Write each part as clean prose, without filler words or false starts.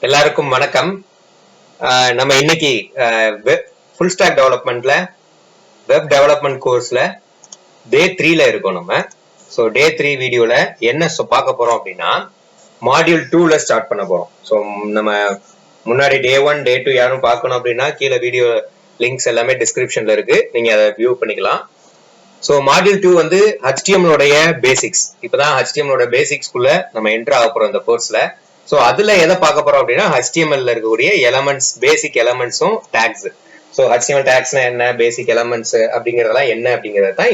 எல்லாருக்கும் வணக்கம். நம்ம இன்னைக்கு ஃபுல் ஸ்டாக் டெவலப்மெண்ட்ல வெப் டெவலப்மெண்ட் கோர்ஸ்ல டே 3ல இருக்கோம் நம்ம. ஸோ டே 3 வீடியோல என்ன பார்க்க போறோம் அப்படின்னா மாடியூல் 2ல ஸ்டார்ட் பண்ண போறோம். ஸோ நம்ம முன்னாடி டே 1 டே 2 யாரும் பார்க்கணும் அப்படின்னா கீழே வீடியோ லிங்க்ஸ் எல்லாமே டிஸ்கிரிப்ஷன்ல இருக்கு, நீங்க அதை வியூ பண்ணிக்கலாம். ஸோ மாடியூல் 2 வந்து HTML உடைய பேசிக்ஸ். இப்பதான் HTML ஓட பேசிக்ஸ்குள்ள நம்ம என்டர் ஆக போறோம் இந்த கோர்ஸ்ல. ஸோ அதுல எதை பார்க்க போறோம் அப்படின்னா HTML இருக்கக்கூடிய எலமெண்ட்ஸ், பேசிக் எலமெண்ட்ஸும் டேக்ஸ். ஸோ HTML டேக்ஸ்னா என்ன, பேசிக் எலமெண்ட்ஸ் அப்படிங்கறதெல்லாம் என்ன அப்படிங்கறது தான்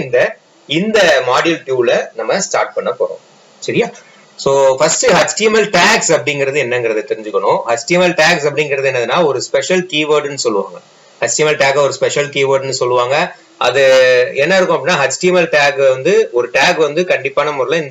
இந்த மாடியூல் 2ல நம்ம ஸ்டார்ட் பண்ண போறோம். சரியா? ஸோ ஃபர்ஸ்ட் HTML டேக்ஸ் அப்படிங்கிறது என்னங்கறத தெரிஞ்சுக்கணும். HTML டேக்ஸ் அப்படிங்கிறது என்னதுன்னா ஒரு ஸ்பெஷல் கீவேர்டுன்னு சொல்லுவாங்க. HTML டேக் ஒரு ஸ்பெஷல் கீவேர்டுன்னு சொல்லுவாங்க. அது என்ன இருக்கும் அப்படின்னா HTML டேக் வந்து ஒரு டேக் வந்து கண்டிப்பான முறையில்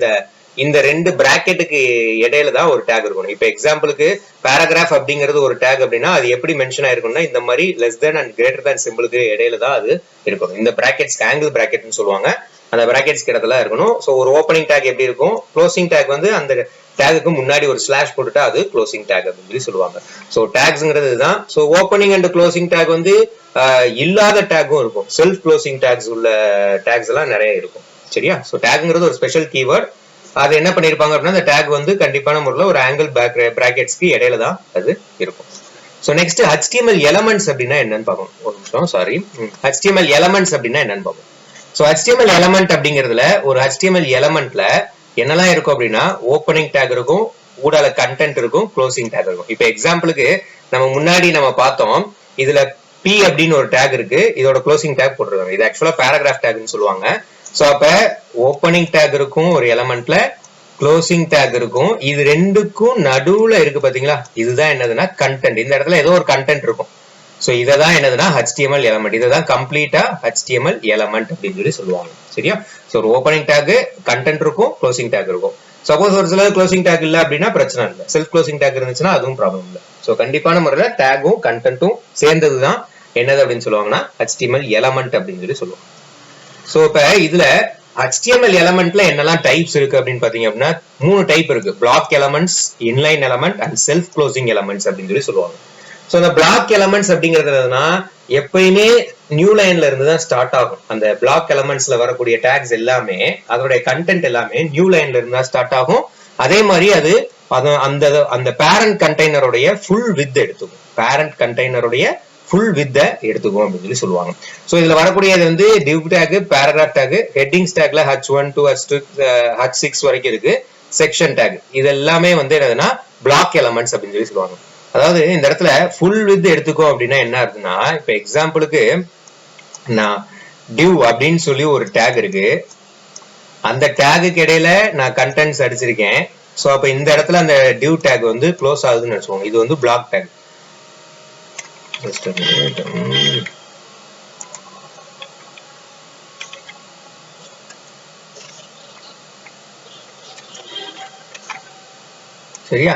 இந்த ரெண்டு பிராக்கெட்டுக்கு இடையில தான் ஒரு டேக் இருக்கணும். இப்ப எக்ஸாம்பிளுக்கு பேராகிராஃப் அப்படிங்கிறது ஒரு டேக் அப்படின்னா அது எப்படி மென்ஷன் ஆயிருக்கும்னா இந்த மாதிரி less than and greater than சிம்பிளுக்கு இடையில தான் அது இருக்கணும். இந்த பிராக்கெட்ஸ் ஆங்கிள் பிராக்கெட்னு சொல்லுவாங்க, அந்த பிராக்கெட்ஸ்க்கு இடத்துல இருக்கணும். ஸோ ஒரு ஓப்பனிங் டேக் எப்படி இருக்கும், க்ளோசிங் டேக் வந்து அந்த டேகுக்கு முன்னாடி ஒரு ஸ்லாஷ் போட்டுட்டா அது க்ளோசிங் டேக் அப்படின்னு சொல்லி சொல்லுவாங்க. ஸோ டேக்ஸ்ங்கிறது தான். So opening and closing take வந்து இல்லாத டேக்கும் இருக்கும், செல்ஃப் க்ளோசிங் டேக்ஸ் உள்ள டேக்ஸ் எல்லாம் நிறைய இருக்கும். சரியா? ஸோ டேக்ங்கிறது ஒரு ஸ்பெஷல் கீவேர்ட். அது என்ன பண்ணிருப்பாங்க அப்படின்னா அந்த டேக் வந்து கண்டிப்பான முறையில் ஒரு ஆங்கிள் பிராக்கெட்ஸ்க்கு இடையில தான் அது இருக்கும். ஸோ நெக்ஸ்ட் HTML எலமெண்ட்ஸ் அப்படின்னா என்னன்னு பார்ப்போம். ஒரு நிமிஷம், சாரி. HTML எலமெண்ட்ஸ் அப்படின்னா என்னன்னு பார்ப்போம். ஸோ HTML எலமெண்ட் அப்படிங்கிறதுல ஒரு HTML எலமெண்ட்ல என்னெல்லாம் இருக்கும் அப்படின்னா ஓப்பனிங் டேக் இருக்கும், ஊடால கண்டென்ட் இருக்கும், க்ளோசிங் டேக் இருக்கும். இப்போ எக்ஸாம்பிளுக்கு நம்ம முன்னாடி நம்ம பார்த்தோம், இதுல P அப்படின்னு ஒரு டேக் இருக்கு, இதோட க்ளோசிங் டேக் போட்டுருக்காங்க. இது ஆக்சுவலா பேராகிராஃப் டேக்னு சொல்லுவாங்க. ஸோ அப்ப ஓப்பனிங் டேக் இருக்கும் ஒரு எலமெண்ட்ல, க்ளோசிங் டேக் இருக்கும். இது ரெண்டுக்கும் நடுவுல இருக்கு பாத்தீங்களா, இதுதான் என்னதுன்னா கண்டென்ட். இந்த இடத்துல ஏதோ ஒரு கண்டென்ட் இருக்கும். ஸோ இதான் என்னதுன்னா HTML எலமெண்ட். இதுதான் கம்ப்ளீட்டா HTML எலமெண்ட் அப்படின்னு சொல்லி சொல்லுவாங்க. சரியா? ஸோ ஒரு ஓப்பனிங் டேக், கண்டென்ட் இருக்கும், க்ளோசிங் டேக் இருக்கும். சப்போஸ் ஒரு சில க்ளோசிங் டேக் இல்ல அப்படின்னா பிரச்சனை இல்லை, செல்ஃப் க்ளோசிங் டேக் இருந்துச்சுன்னா அதுவும் ப்ராப்ளம் இல்லை. ஸோ கண்டிப்பான முறையில் டேகும் கண்டென்ட்டும் சேர்ந்ததுதான் என்னது அப்படின்னு சொல்லுவாங்கன்னா HTML எலமெண்ட் அப்படின்னு சொல்லி சொல்லுவாங்க. ஸோ இப்ப இதுல HTML எலமெண்ட்ல என்னெல்லாம் டைப்ஸ் இருக்கு அப்படின்னு பாத்தீங்க அப்படின்னா 3 டைப் இருக்கு. Black elements, inline element and self closing elements அப்படின்னு சொல்லி சொல்லுவாங்க. ஸோ அந்த பிளாக் எலமெண்ட்ஸ் அப்படிங்கிறதுனா எப்பயுமே நியூ லைன்ல இருந்து தான் ஸ்டார்ட் ஆகும். அந்த பிளாக் எலமெண்ட்ஸ்ல வரக்கூடிய டேக்ஸ் எல்லாமே, அதோடைய கண்டென்ட் எல்லாமே நியூ லைன்ல இருந்து தான் ஸ்டார்ட் ஆகும். அதே மாதிரி அது அந்த பேரண்ட் கண்டெய்னருடைய ஃபுல் வித் எடுத்துக்கும். பேரண்ட் கண்டெய்னருடைய ஃபுல் வித் எடுத்துக்கும் அப்படின்னு சொல்லி சொல்லுவாங்க. ஸோ இதுல வரக்கூடியது வந்து div tag, paragraph tag, headings டேக்ல H1 to H6 வரைக்கும் இருக்கு, செக்ஷன் டேக். இது எல்லாமே வந்து என்னதுன்னா பிளாக் எலமெண்ட்ஸ் அப்படின்னு சொல்லி சொல்லுவாங்க. அதாவது இந்த இடத்துல ஃபுல் வித் எடுத்துக்கோ அப்படின்னா என்ன இருக்குன்னா, இப்ப எக்ஸாம்பிளுக்கு நான் டிவ் அப்படின்னு சொல்லி ஒரு டேக் இருக்கு, அந்த டேகுக்கு இடையில நான் கண்டென்ட்ஸ் அடிச்சிருக்கேன். ஸோ அப்ப இந்த இடத்துல அந்த டிவ் டேக் வந்து க்ளோஸ் ஆகுதுன்னு வச்சுக்கோங்க. இது வந்து பிளாக் டேக். சரியா?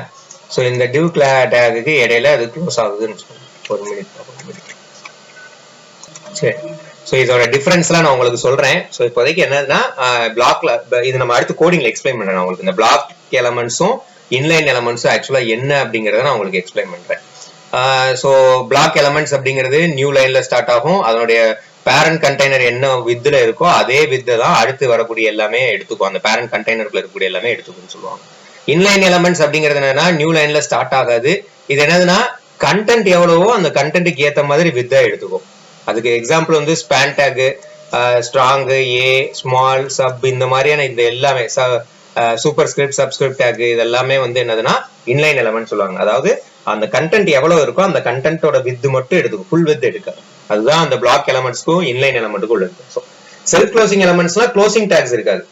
சோ இந்த டிவ் டேகுக்கு இடையில அது க்ளோஸ் ஆகுதுன்னு வச்சுக்கோங்க. ஒரு மினிட். சரி, ஸோ இதோட டிஃபரன்ஸ்லாம் நான் உங்களுக்கு சொல்றேன். ஸோ இப்போதைக்கு என்னதுன்னா பிளாக்ல இது நம்ம அடுத்து கோடிங்ல எக்ஸ்பிளைன் பண்றேன். உங்களுக்கு இந்த பிளாக் எலமெண்ட்ஸும் இன்லைன் எலமெண்ட்ஸும் ஆக்சுவலா என்ன அப்படிங்கறத நான் உங்களுக்கு எக்ஸ்பிளைன் பண்றேன். ஸோ பிளாக் எலமெண்ட்ஸ் அப்படிங்கிறது நியூ லைன்ல ஸ்டார்ட் ஆகும். அதனுடைய பேரண்ட் கண்டெய்னர் என்ன வித்ல இருக்கோ அதே வித் தான் அடுத்து வரக்கூடிய எல்லாமே எடுத்துக்கும். அந்த பேரண்ட் கண்டெய்னருக்குள்ள இருக்கக்கூடிய எல்லாமே எடுத்துக்கும்னு சொல்லுவாங்க. இன்லைன் எலமெண்ட்ஸ் அப்படிங்கிறது என்னன்னா நியூ லைன்ல ஸ்டார்ட் ஆகாது. இது என்னதுன்னா கண்டென்ட் எவ்வளவோ அந்த கண்டென்ட்டுக்கு ஏத்த மாதிரி வித்தை எடுத்துக்கும். அதுக்கு எக்ஸாம்பிள் வந்து ஸ்பேன் டேக், ஸ்ட்ராங், ஏ, ஸ்மால், சப், இந்த மாதிரியான இந்த எல்லாமே சூப்பர் ஸ்கிரிப்ட், சப்ஸ்கிரிப்ட் டேக், இது எல்லாமே வந்து என்னதுன்னா இன்லைன் எலமெண்ட் சொல்லுவாங்க. அதாவது அந்த கண்டென்ட் எவ்வளவு இருக்கோ அந்த கண்டென்ட்டோட வித் மட்டும் எடுத்துக்கும், ஃபுல் வித் எடுக்காது. அதுதான் அந்த பிளாக் எலமெண்ட்ஸ்க்கும் இன்லைன் எலமெண்ட்டுக்கும் உள்ளது. செல்ஃப் க்ளோசிங் எலமெண்ட்ஸ்லாம் க்ளோசிங் டேக்ஸ் இருக்காது.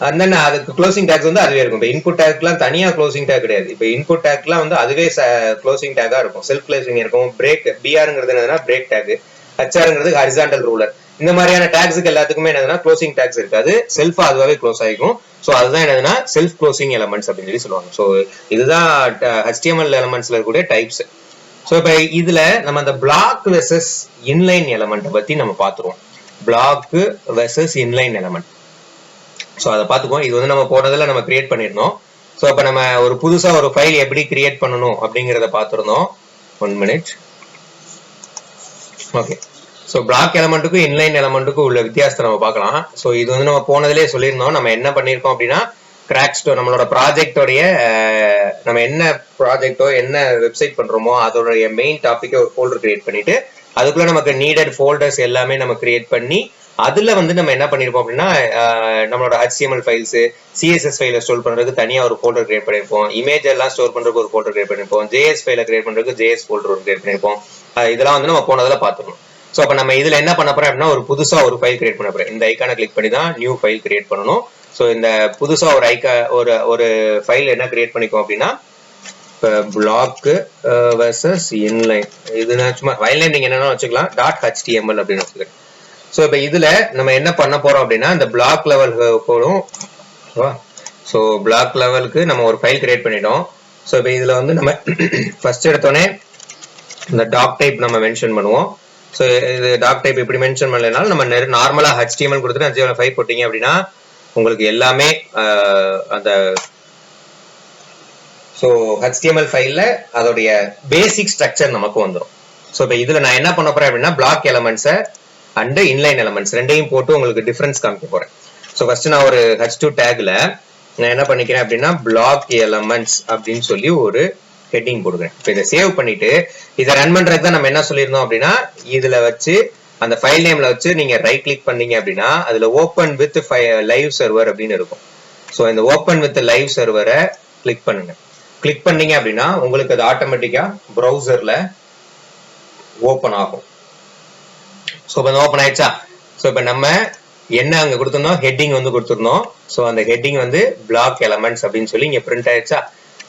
அண்ட் அதுக்கு க்ளோசிங் டேக்ஸ் வந்து அதுவே இருக்கும். இப்போ இன்புட் டேக்லாம் தனியா க்ளோசிங் டேக் கிடையாது. இப்போ இன்புட் டேக்லாம் வந்து அதுவே க்ளோசிங் டேக்கா இருக்கும். செல்ஃப் க்ளோசிங் இருக்கும். பிரேக், பிஆர்ங்கிறது என்னதுன்னா பிரேக் டேக், ஹெச்ஆர்ங்கிறது ஹாரிசான்டல் ரூலர். இந்த மாதிரியான டேக்ஸுக்கு எல்லாத்துக்குமே என்னதுன்னா க்ளோசிங் டேக்ஸ் இருக்காது, செல்ஃபா அதுவாகவே க்ளோஸ் ஆகிக்கும். ஸோ அதுதான் என்னதுன்னா செல்ஃப் க்ளோசிங் எலமெண்ட்ஸ் அப்படின்னு சொல்லி சொல்லுவாங்க. ஸோ இதுதான் HTML எலமெண்ட்ஸ்ல இருக்கக்கூடிய டைப்ஸ். ஸோ இப்போ இதுல நம்ம அந்த பிளாக் வெர்சஸ் இன்லைன் எலமெண்ட் பத்தி நம்ம பார்த்துருவோம். Block versus inline element. So அதை பார்த்துக்குவோம். இது வந்து நம்ம போனதுல நம்ம கிரியேட் பண்ணிருந்தோம். ஸோ அப்போ நம்ம ஒரு புதுசா ஒரு ஃபைல் எப்படி கிரியேட் பண்ணணும் அப்படிங்கிறத பார்த்துருந்தோம். 1 minute. ஓகே, ஸோ பிளாக் எலமெண்ட்டுக்கும் இன்லைன் எலமெண்ட்டுக்கும் உள்ள வித்தியாசத்தை நம்ம பார்க்கலாம். ஸோ இது வந்து நம்ம போனதுலேயே சொல்லியிருந்தோம். நம்ம என்ன பண்ணியிருக்கோம் அப்படின்னா கிராக் ஸ்டோர் நம்மளோட ப்ராஜெக்டோடைய நம்ம என்ன ப்ராஜெக்டோ என்ன வெப்சைட் பண்றோமோ அதோடைய மெயின் டாபிக்கை ஒரு ஃபோல்டர் கிரியேட் பண்ணிட்டு அதுக்குள்ள நமக்கு நீடட் ஃபோல்டர்ஸ் எல்லாமே நம்ம கிரியேட் பண்ணி அதுல வந்து நம்ம என்ன பண்ணிருப்போம் அப்படின்னா நம்மளோட HTML ஃபைல்ஸ் CSS ஃபைல ஸ்டோர் பண்றதுக்கு தனியா ஒரு ஃபோல்டர் கிரியேட் பண்ணிருப்போம். இமேஜ் எல்லாம் ஸ்டோர் பண்றதுக்கு ஒரு ஃபோல்டர் கிரியேட் பண்ணிருப்போம். JS ஃபைல கிரியேட் பண்றதுக்கு JS ஃபோல்டர் ஒரு கிரியேட் பண்ணிருப்போம். இதெல்லாம் வந்து நம்ம போனதுல பார்த்துக்கணும். ஸோ அப்ப நம்ம இதுல என்ன பண்ண போறோம் அப்படின்னா ஒரு புதுசா ஒரு ஃபைல் கிரியேட் பண்ண போறோம். இந்த ஐக்கானை கிளிக் பண்ணி தான் நியூ ஃபைல் கிரியேட் பண்ணணும். ஸோ இந்த புதுசா ஒரு ஃபைல் என்ன கிரியேட் பண்ணிக்கோம் அப்படின்னா இப்போ பிளாக் வெர்சஸ் இன்லைன் இது சும்மா ஃபைல் நேம் நீங்க என்னன்னா வச்சுக்கலாம் .html அப்படின்னு வச்சுக்கிறேன். ஸோ இப்போ இதுல நம்ம என்ன பண்ண போறோம் அப்படின்னா இந்த பிளாக் லெவல் போடும். ஸோ பிளாக் லெவலுக்கு நம்ம ஒரு ஃபைல் கிரியேட் பண்ணிட்டோம். ஸோ இப்போ இதுல வந்து நம்ம ஃபர்ஸ்ட் எடுத்தோடனே இந்த டாக் டைப் நம்ம மென்ஷன் பண்ணுவோம். ஸோ இது டாக் டைப் இப்படி மென்ஷன் பண்ணலனாலும் நம்ம நார்மலா HTML கொடுத்துட்டு HTML5 போட்டீங்க அப்படின்னா உங்களுக்கு எல்லாமே அந்த ஸோ HTML ஃபைல்ல அதோடைய பேசிக் ஸ்ட்ரக்சர் நமக்கு வந்துடும். ஸோ இப்போ இதுல நான் என்ன பண்ண போறேன் அப்படின்னா பிளாக் எலமெண்ட்ஸை அண்ட் இன்லைன் எலமெண்ட்ஸ் ரெண்டையும் போட்டு உங்களுக்கு டிஃபரன்ஸ் காமிக்க போறேன். ஸோ ஃபர்ஸ்ட் நான் ஒரு H2 டேக்ல நான் என்ன பண்ணிக்கிறேன் அப்படின்னா பிளாக் எலமெண்ட்ஸ் அப்படின்னு சொல்லி ஒரு ஹெட்டிங் போடுறேன். இப்போ இதை சேவ் பண்ணிட்டு இதை ரன் பண்றதுக்கு தான் நம்ம என்ன சொல்லியிருந்தோம் அப்படின்னா இதுல வச்சு அந்த ஃபைல் நேம்ல வச்சு நீங்க ரைட் கிளிக் பண்ணீங்க அப்படின்னா அதுல ஓப்பன் வித் லைவ் சர்வர் அப்படின்னு இருக்கும். ஸோ இந்த ஓப்பன் வித் லைவ் சர்வரை கிளிக் பண்ணுங்க. கிளிக் பண்ணீங்க அப்படின்னா உங்களுக்கு அது ஆட்டோமேட்டிக்கா ப்ரௌசர்ல ஓப்பன் ஆகும். ஸோ இப்போ ஓப்பன் ஆயிடுச்சா? ஸோ இப்போ நம்ம என்ன அங்க கொடுத்துருந்தோம் ஹெட்டிங் வந்து கொடுத்துருந்தோம். ஸோ அந்த ஹெட்டிங் வந்து பிளாக் எலமெண்ட்ஸ் அப்படின்னு சொல்லி இங்க பிரிண்ட் ஆயிடுச்சா?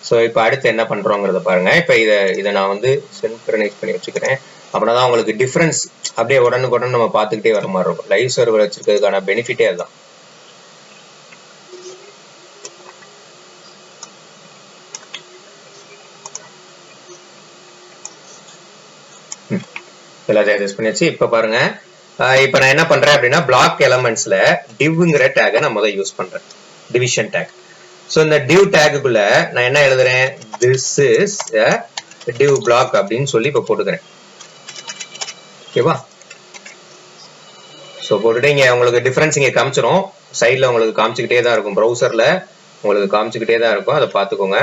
ஸோ இப்போ அடுத்து என்ன பண்றோங்கிறத பாருங்க. இப்போ இதை நான் வந்து சின்க்ரனைஸ் பண்ணி வச்சுக்கிறேன். அப்படின்னா தான் உங்களுக்கு டிஃபரன்ஸ் அப்படியே உடனுக்குடன் நம்ம பார்த்துக்கிட்டே வர மாதிரி இருக்கும். லைவ் சர்வர் வச்சிருக்கிறதுக்கான பெனிஃபிட்டே அதுதான். எல்லாத்தையும் அட்ஜஸ்ட் பண்ணியாச்சு. இப்போ பாருங்க, இப்போ நான் என்ன பண்றேன் அப்படின்னா பிளாக் எலமெண்ட்ஸ்ல டிவ்ங்கிற டேகை நான் முதல்ல யூஸ் பண்றேன், டிவிஷன் டேக். ஸோ இந்த டிவ் டேக்குள்ள நான் என்ன எழுதுறேன், திஸ் இஸ் டிவ் பிளாக் அப்படின்னு சொல்லி இப்போ போட்டுக்கிறேன். ஓகேவா? ஸோ போட்டுட்டு இங்க உங்களுக்கு டிஃபரன்ஸ் இங்க காமிச்சிரும். சைட்ல உங்களுக்கு காமிச்சுக்கிட்டே தான் இருக்கும், ப்ரௌசர்ல உங்களுக்கு காமிச்சுக்கிட்டே தான் இருக்கும், அதை பார்த்துக்கோங்க.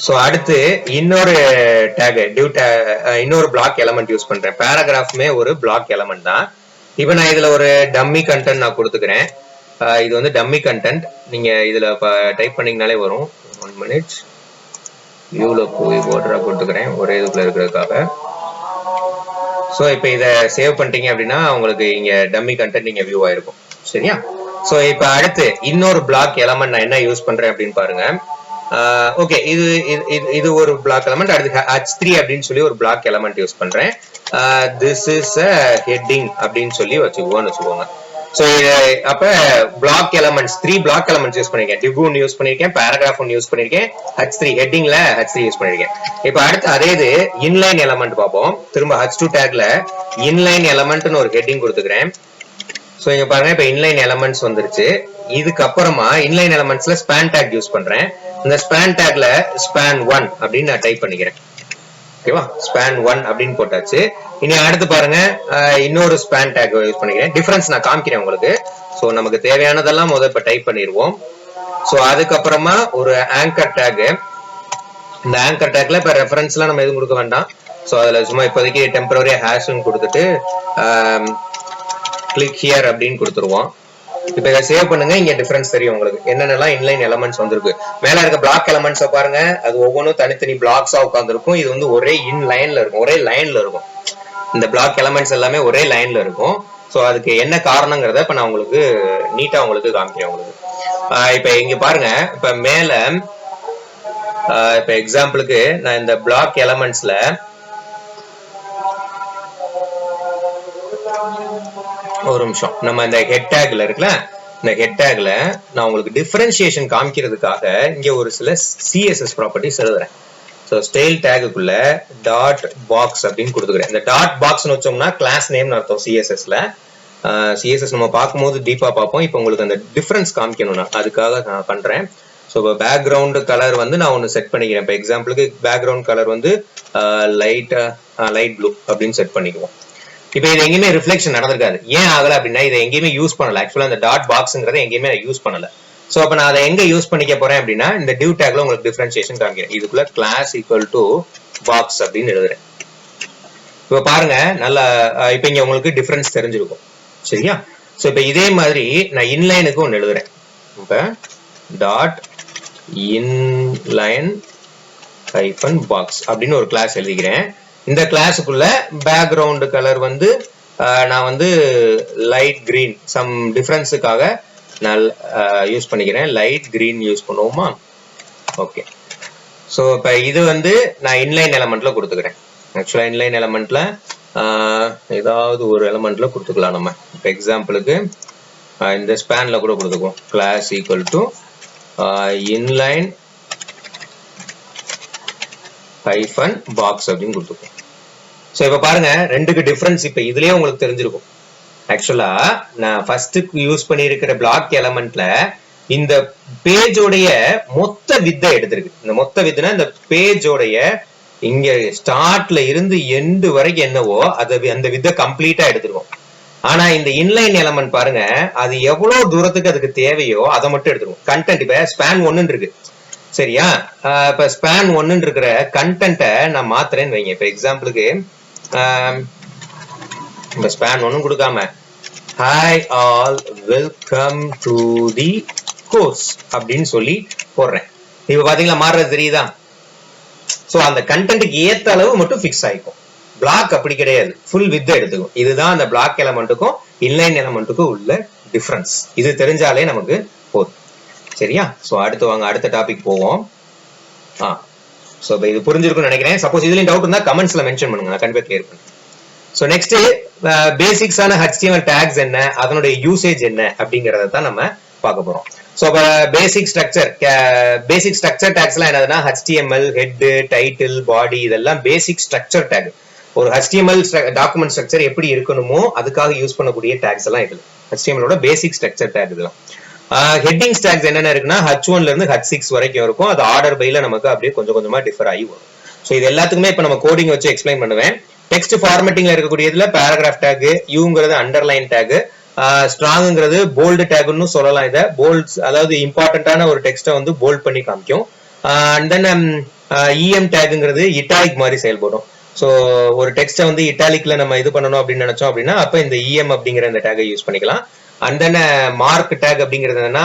ஸோ அடுத்து இன்னொரு டேக் இன்னொரு பிளாக் எலமெண்ட் யூஸ் பண்றேன். பேராகிராஃப்மே ஒரு பிளாக் எலமெண்ட் தான். இப்போ நான் இதுல ஒரு டம்மி கண்டென்ட் நான் கொடுத்துக்கிறேன். இது வந்து டம்மி கண்டென்ட். நீங்க இதுல டைப் பண்ணீங்கனாலே வரும். 1 minute. வியூல போய் பார்டரா கொடுத்துக்கிறேன் ஒரே இதுக்குள்ள இருக்கிறதுக்காக. ஸோ இப்போ இதை சேவ் பண்ணிட்டீங்க அப்படின்னா உங்களுக்கு இங்க டம்மி கண்டென்ட் இங்க வியூ ஆயிருக்கும். சரியா? ஸோ இப்போ அடுத்து இன்னொரு பிளாக் எலமெண்ட் நான் என்ன யூஸ் பண்றேன் அப்படின்னு பாருங்க. ஓகே, இது ஒரு பிளாக் எலமெண்ட். அடுத்து H3 அப்படின்னு சொல்லி ஒரு பிளாக் எலமெண்ட் யூஸ் பண்றேன். திஸ் இஸ் ஹெட்டிங் அப்படின்னு சொல்லி வச்சுக்கோங்க. ஸோ அப்ப black elements 3 black elements use பண்ணிருக்கேன். டிவ் ஒன்று யூஸ் பண்ணிருக்கேன், பேராகிராஃப் ஒன்று யூஸ் பண்ணிருக்கேன், H3 ஹெட்டிங்ல H3 யூஸ் பண்ணிருக்கேன். இப்போ அடுத்து அதே இது இன்லைன் எலமெண்ட் பார்ப்போம். திரும்ப H2 டேக்ல இன்லைன் எலமெண்ட்னு ஒரு ஹெட்டிங் கொடுத்துக்கிறேன். ஸோ இங்க பாருங்க, இப்போ இன்லைன் எலமெண்ட்ஸ் வந்துருச்சு. இதுக்கப்புறமா இன்லைன் எலமெண்ட்ஸ்ல ஸ்பேன் டேக் யூஸ் பண்றேன். இந்த ஸ்பேன் டேக்ல ஸ்பேன் 1 அப்படின்னு நான் டைப் பண்ணிக்கிறேன். ஓகேவா? ஸ்பேன் 1 அப்படின்னு போட்டாச்சு. இனி அடுத்து பாருங்க, இன்னொரு ஸ்பேன் டேக் யூஸ் பண்ணிக்கிறேன். டிஃபரன்ஸ் நான் காமிக்கிறேன் உங்களுக்கு. ஸோ நமக்கு தேவையானதெல்லாம் முதல்ல இப்போ டைப் பண்ணிடுவோம். ஸோ அதுக்கப்புறமா ஒரு ஆங்கர் டேக். இந்த ஆங்கர் டேக்ல இப்போ ரெஃபரன்ஸ்லாம் நம்ம எதுவும் கொடுக்க வேண்டாம். ஸோ அதுல சும்மா இப்போதைக்கு டெம்பரரி ஹேஷ்னு கொடுத்துட்டு கிளிக் ஹியர் அப்படின்னு கொடுத்துருவோம். இப்போ இதை சேவ் பண்ணுங்க. இங்க டிஃபரன்ஸ் தெரியும் உங்களுக்கு என்னென்னலாம் இன்லைன் எலமெண்ட்ஸ் வந்திருக்கு. மேல இருக்க பிளாக் எலமெண்ட்ஸை பாருங்க, அது ஒவ்வொன்றும் தனித்தனி பிளாக்ஸா உட்காந்துருக்கும். இது வந்து ஒரே லைன்ல இருக்கும், ஒரே லைன்ல இருக்கும். இந்த பிளாக் எலமெண்ட்ஸ் எல்லாமே ஒரே லைன்ல இருக்கும். ஸோ அதுக்கு என்ன காரணங்கிறத இப்ப நான் உங்களுக்கு நீட்டா உங்களுக்கு காமிக்கிறேன் உங்களுக்கு. இப்ப இங்க பாருங்க, இப்ப மேல இப்ப எக்ஸாம்பிளுக்கு நான் இந்த பிளாக் எலமெண்ட்ஸ்ல ஒரு நிமிஷம், நம்ம இந்த ஹெட் டேக்ல இருக்குல்ல, இந்த ஹெட் டேக்ல நான் உங்களுக்கு டிஃபரன்சியேஷன் காமிக்கிறதுக்காக இங்க ஒரு சில CSS ப்ராப்பர்ட்டிஸ் எழுதுறேன். ஸோ ஸ்டைல் டேக்குள்ள டாட் பாக்ஸ் அப்படின்னு கொடுத்துக்கிறேன். இந்த டாட் பாக்ஸ்னு வச்சோம்னா கிளாஸ் நேம்னு அர்த்தம் CSSல. CSS நம்ம பார்க்கும்போது டீப்பா பார்ப்போம். இப்போ உங்களுக்கு அந்த டிஃபரன்ஸ் காமிக்கணும்னா அதுக்காக நான் பண்றேன். ஸோ இப்போ பேக்ரவுண்ட் கலர் வந்து நான் ஒன்று செட் பண்ணிக்கிறேன். இப்போ எக்ஸாம்பிளுக்கு பேக்ரவுண்ட் கலர் வந்து லைட் ப்ளூ அப்படின்னு செட் பண்ணிக்குவோம். இப்போ இது எங்கேயுமே ரிஃப்ளெக்ஷன் நடந்திருக்காது. ஏன் ஆகலை அப்படின்னா இதை எங்கேயுமே யூஸ் பண்ணல. ஆக்சுவலாக இந்த டாட் பாக்ஸுங்கிறத எங்கேயுமே யூஸ் பண்ணல. ஸோ அப்போ நான் அதை எங்கே யூஸ் பண்ணிக்க போறேன் அப்படின்னா இந்த டிவ் டேக்ல உங்களுக்கு டிஃபரன்சியேஷன் காமிக்கிறேன். இதுக்குள்ள கிளாஸ் ஈக்குவல் டு பாக்ஸ் அப்படின்னு எழுதுறேன். இப்போ பாருங்க நல்லா இப்போ இங்க உங்களுக்கு டிஃபரன்ஸ் தெரிஞ்சிருக்கும். சரியா? ஸோ இப்போ இதே மாதிரி நான் இன்லைனுக்கு ஒன்று எழுதுறேன். இப்போ டாட் இன்லைன் ஹைபன் பாக்ஸ் அப்படின்னு ஒரு கிளாஸ் எழுதிக்கிறேன். இந்த கிளாஸுக்குள்ள பேக்ரவுண்ட் கலர் வந்து நான் வந்து லைட் கிரீன் சம் டிஃபரன்ஸுக்காக நான் யூஸ் பண்ணிக்கிறேன். லைட் கிரீன் யூஸ் பண்ணுவோமா? ஓகே. ஸோ இப்போ இது வந்து நான் இன்லைன் எலமெண்ட்ல கொடுத்துக்கிறேன். ஆக்சுவலா இன்லைன் எலமெண்ட்ல ஏதாவது ஒரு எலமெண்ட்ல கொடுத்துக்கலாம் நம்ம. இப்போ எக்ஸாம்பிளுக்கு இந்த ஸ்பேன்ல கூட கொடுத்துக்குவோம். Class equal to inline hyphen box அப்படின்னு கொடுத்துருக்கோம். ஸோ இப்போ பாருங்க ரெண்டுக்கு டிஃபரன்ஸ் இப்போ இதுலயே உங்களுக்கு தெரிஞ்சிருக்கும். ஆக்சுவலா நான் ஃபர்ஸ்ட் யூஸ் பண்ணியிருக்கிற பிளாக் எலமெண்ட்ல இந்த பேஜோடைய மொத்த வித்தை எடுத்திருக்கு. இந்த மொத்த வித்துனா இந்த பேஜோடைய இங்க ஸ்டார்ட்ல இருந்து எண்டு வரைக்கும் என்னவோ அந்த வித்தை கம்ப்ளீட்டா எடுத்துருவோம். ஆனா இந்த இன்லைன் எலமெண்ட் பாருங்க அது எவ்வளவு தூரத்துக்கு அதுக்கு தேவையோ அதை மட்டும் எடுத்துருவோம். கண்டென்ட் இப்ப ஸ்பேன் 1 இருக்கு. சரியா? இப்ப ஸ்பேன் 1 இருக்கிற கண்டென்ட்டை நான் மாத்துறேன்னு வைங்க. இப்ப எக்ஸாம்பிளுக்கு இந்த ஸ்பேன் 1 கொடுக்காம hi all welcome to the course அப்படின்னு சொல்லி போடுறேன். இப்ப பாத்தீங்களா மாறுறது தெரியுதா? சோ அந்த கண்டென்ட்டுக்கு ஏத்த அளவு மட்டும் பிக்ஸ் ஆயிக்கும். பிளாக் அப்படி கிடையாது, ஃபுல் வித் எடுத்துக்கும். இதுதான் அந்த பிளாக் எலமெண்ட்டுக்கும் இன்லைன் எலமெண்ட்டுக்கும் உள்ள டிஃபரன்ஸ். இது தெரிஞ்சாலே நமக்கு போதும். சரியா? சோ அடுத்து வாங்க அடுத்த டாபிக் போவோம். சோ இது புரிஞ்சிருக்கும்னு நினைக்கிறேன். சப்போஸ் இதுலயும் டவுட் இருந்தா கமெண்ட்ஸ்ல மென்ஷன் பண்ணுங்க, நான் கண்டிப்பா கிளியர் பண்றேன். சோ நெக்ஸ்ட் பேசிக்ஸான HTML டேக்ஸ் என்ன, அதனுடைய யூசேஜ் என்ன அப்படிங்கறத தான் நம்ம பார்க்க போறோம். சோ பேசிக் ஸ்ட்ரக்சர் டேக்ஸ் எல்லாம் என்னதுன்னா HTML ஹெட், டைட்டில், பாடி இதெல்லாம் பேசிக் ஸ்ட்ரக்சர் டேக். ஒரு HTML டாக்குமெண்ட் ஸ்ட்ரக்சர் எப்படி இருக்கணுமோ அதுக்காக யூஸ் பண்ணக்கூடிய டேக்ஸ் எல்லாம் இதுல HTML-ஓட பேசிக் ஸ்ட்ரக்சர் டேக் இதெல்லாம். ஹெட்டிங்ஸ் டேக்ஸ் என்னென்ன இருக்குன்னா H1 இருந்து H6 வரைக்கும் இருக்கும். அது ஆர்டர் பைல நமக்கு அப்படியே கொஞ்சம் கொஞ்சமா டிஃபர் ஆகி வரும். சோ இது எல்லாத்துக்குமே இப்ப நம்ம கோடிங் வச்சு எக்ஸ்பிளைன் பண்ணுவேன். டெக்ஸ்ட் ஃபார்மேட்டிங்ல இருக்கக்கூடியதுல பேராகிராஃப் டேக், யூங்கிறது அண்டர்லைன் டேக், ஸ்ட்ராங்ங்கிறது போல்டு டேக்னு சொல்லலாம். இதை போல்ட் அதாவது இம்பார்ட்டன்டான ஒரு டெக்ஸ்ட்டை வந்து போல்ட் பண்ணி காமிக்கும். அண்ட் தென் EM டேக்ங்கிறது இட்டாலிக் மாதிரி செயல்படும். ஸோ ஒரு டெக்ஸ்ட்டை வந்து இட்டாலிக்ல நம்ம இது பண்ணணும் அப்படின்னு நினைச்சோம் அப்படின்னா அப்ப இந்த EM அப்படிங்கிற இந்த டேகை யூஸ் பண்ணிக்கலாம். அண்ட் தென் மார்க் டேக் அப்படிங்கிறது என்னன்னா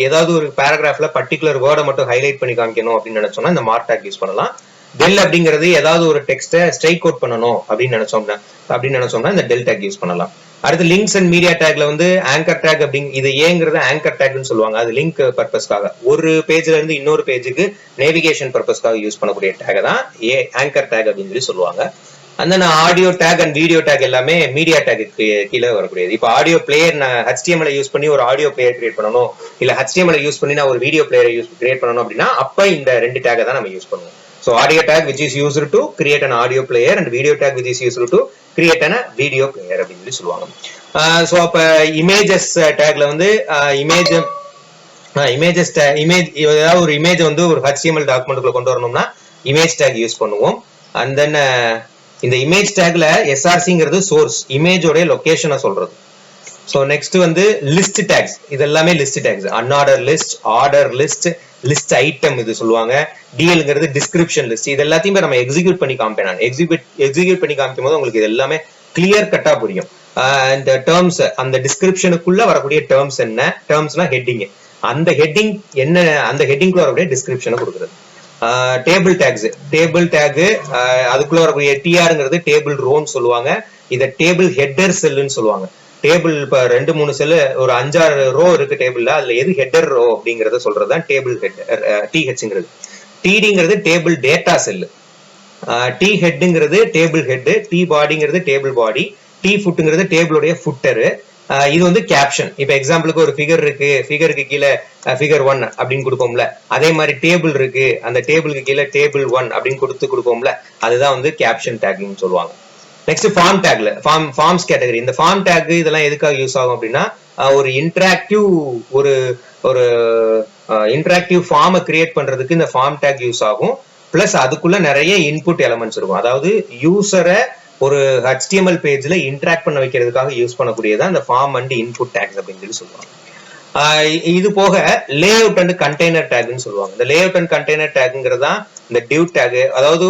ஏதாவது ஒரு பேராகிராஃப்ல பர்டிகுலர் வேர்டை மட்டும் ஹைலைட் பண்ணி காமிக்கணும் அப்படின்னு நினைச்சோம்னா இந்த மார்க் டேக் யூஸ் பண்ணலாம். டெல் அப்படிங்கிறது ஏதாவது ஒரு டெக்ஸ்ட்டை ஸ்ட்ரைக் அவுட் பண்ணணும் அப்படின்னு நினைச்சோம்னா இந்த டெல் டேக் யூஸ் பண்ணலாம். அடுத்து லிங்க்ஸ் அண்ட் மீடியா டேக்ல வந்து ஆங்கர் டேக் அப்படிங்க இது ஏங்கிறது ஆங்கர் டேக்னு சொல்லுவாங்க. அது லிங்க் பர்பஸ்க்காக ஒரு பேஜ்ல இருந்து இன்னொரு பேஜுக்கு நேவிகேஷன் பர்பஸ்க்காக யூஸ் பண்ணக்கூடிய டேக் தான் ஆங்கர் டேக் அப்படின்னு சொல்லி சொல்லுவாங்க. அந்த audio take and video take எல்லாமே மீடியா டேக்கு கீழே வரக்கூடியது. இப்போ ஆடியோ பிளேயர் நான் HTML யூஸ் பண்ணி ஒரு ஆடியோ பிளேயர் கிரியேட் பண்ணணும், இல்ல HTML யூஸ் பண்ணி நான் ஒரு வீடியோ பிளேயரை கிரியேட் பண்ணணும் அப்படின்னா அப்ப இந்த ரெண்டு டேக்கை தான் நம்ம யூஸ் பண்ணுவோம். So audio tag which is used to create an audio player and video tag which is used to create an video player அப்படின்னு சொல்லி சொல்லுவாங்க. ஸோ அப்ப இமேஜஸ் டேக்ல வந்து இமேஜ் ஏதாவது ஒரு இமேஜ் வந்து ஒரு HTML டாக்குமெண்ட்டுக்குள்ள கொண்டு வரணும்னா இமேஜ் டேக் யூஸ் பண்ணுவோம். அண்ட் தென் இந்த இமேஜ் டேக்ல SRCங்கிறது சோர்ஸ் இமேஜோட லொகேஷனை சொல்றது. ஸோ நெக்ஸ்ட் வந்து லிஸ்ட் டேக்ஸ், இது எல்லாமே list tags. Unordered list, order list, list item இது சொல்லுவாங்க. டிஎல்ங்கிறது டிஸ்கிரிப்ஷன் லிஸ்ட். இது எல்லாத்தையும் நம்ம எக்ஸிக்யூட் பண்ணி காமிப்பேன். நான் எக்ஸிக்யூட் பண்ணி காமிக்கும் போது உங்களுக்கு இது எல்லாமே கிளியர் கட்டா புரியும். இந்த டேர்ம்ஸ் அந்த டிஸ்கிரிப்ஷனுக்குள்ள வரக்கூடிய டேர்ம்ஸ் என்ன, டேர்ம்ஸ்னா ஹெட்டிங், அந்த ஹெட்டிங் என்ன, அந்த ஹெட்டிங்குள்ள வரக்கூடிய டிஸ்கிரிப்ஷனை கொடுக்குறது. டேபிள் டேக்ஸ், டேபிள் டேக் அதுக்குள்ள வரக்கூடிய டிஆர்ங்கிறது டேபிள் ரோன்னு சொல்லுவாங்க. இதை டேபிள் ஹெட்டர் செல்லுன்னு சொல்லுவாங்க. டேபிள் இப்ப 2-3 செல்லு ஒரு 5-6 ரோ இருக்கு டேபிள்ல, அதுல எது ஹெட்டர் ரோ அப்படிங்கறத சொல்றதுதான் டேபிள் ஹெட்டர். THங்கிறது TDங்கிறது டேபிள் டேட்டா செல்லு, T ஹெட்ங்கிறது டேபிள் ஹெட், T பாடிங்கிறது டேபிள் பாடி, T ஃபுட்ங்கிறது டேபிளுடைய ஃபுட்டரு. இது வந்து கேப்ஷன். இப்ப எக்ஸாம்பிளுக்கு ஒரு ஃபிகர் இருக்கு, ஃபிகருக்கு கீழே ஃபிகர் 1 அப்படின்னு கொடுப்போம்ல, அதே மாதிரி டேபிள் இருக்கு, அந்த டேபிளுக்கு கீழே டேபிள் 1 அப்படின்னு கொடுப்போம்ல, அதுதான் வந்து கேப்ஷன் டேக்னு சொல்லுவாங்க. நெக்ஸ்ட் ஃபார்ம் டேக்ல ஃபார்ம்ஸ் கேட்டகரி. இந்த ஃபார்ம் டேக் இதெல்லாம் எதுக்காக யூஸ் ஆகும் அப்படின்னா ஒரு இன்டராக்டிவ் ஒரு ஒரு இன்டராக்டிவ் ஃபார்மை கிரியேட் பண்றதுக்கு இந்த ஃபார்ம் டேக் யூஸ் ஆகும். பிளஸ் அதுக்குள்ள நிறைய இன்புட் எலமெண்ட்ஸ் இருக்கும். அதாவது யூசரை ஒரு HTML பேஜ்ல இன்டராக்ட் பண்ண வைக்கிறதுக்காக யூஸ் பண்ணக்கூடியதான் இந்த ஃபார்ம் அண்ட் இன்புட் டேக்ஸ் அப்படின்னு சொல்லி சொல்லுவாங்க. இது போக லேஅவுட் அண்ட் கண்டெய்னர் டேக்னு சொல்லுவாங்க. இந்த லேஅவுட் அண்ட் கண்டெய்னர் டேக்ங்கிறதா இந்த டிவ் டேக். அதாவது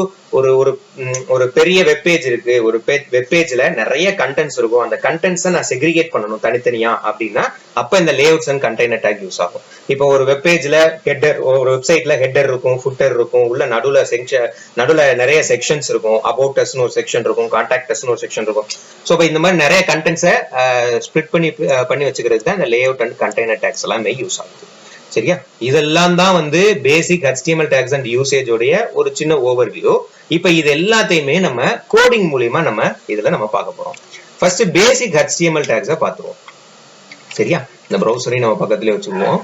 ஒரு பெரிய வெப்பேஜ் இருக்கு, ஒரு வெப்பேஜ்ல நிறைய கண்டென்ட்ஸ் இருக்கும். அந்த கண்டென்ட்ஸை நான் செக்ரிகேட் பண்ணணும் தனித்தனியா அப்படின்னா அப்ப இந்த layouts and container take use ஆகும். இப்போ ஒரு வெப்பேஜ்ல ஹெட்டர், ஒரு வெப்சைட்ல ஹெட்டர் இருக்கும், ஃபுட்டர் இருக்கும், உள்ள நடுவுல நிறைய செக்ஷன்ஸ் இருக்கும். அபவுட் அஸ்னு ஒரு செக்ஷன் இருக்கும், கான்டாக்ட் அஸ்னு ஒரு செக்ஷன் இருக்கும். ஸோ இப்போ இந்த மாதிரி நிறைய கண்டென்ட்ஸை ஸ்பிளிட் பண்ணி வச்சுக்கிறது தான் இந்த லேஅவுட் அண்ட் கண்டெய்னர் டேக்ஸ் எல்லாமே யூஸ் ஆகுது. சரியா? இதெல்லாம் தான் வந்து பேசிக் HTML tags அண்ட் யூசேஜ் உடைய ஒரு சின்ன ஓவர்வியூ. இப்ப இது எல்லாத்தையுமே நம்ம கோடிங் மூலமா நம்ம இதுல நம்ம பார்க்க போறோம். ஃபர்ஸ்ட் பேசிக் HTML tags பார்த்துருவோம். சரியா? இந்த ப்ரௌசரை நம்ம பக்கத்துல வச்சுக்குவோம்.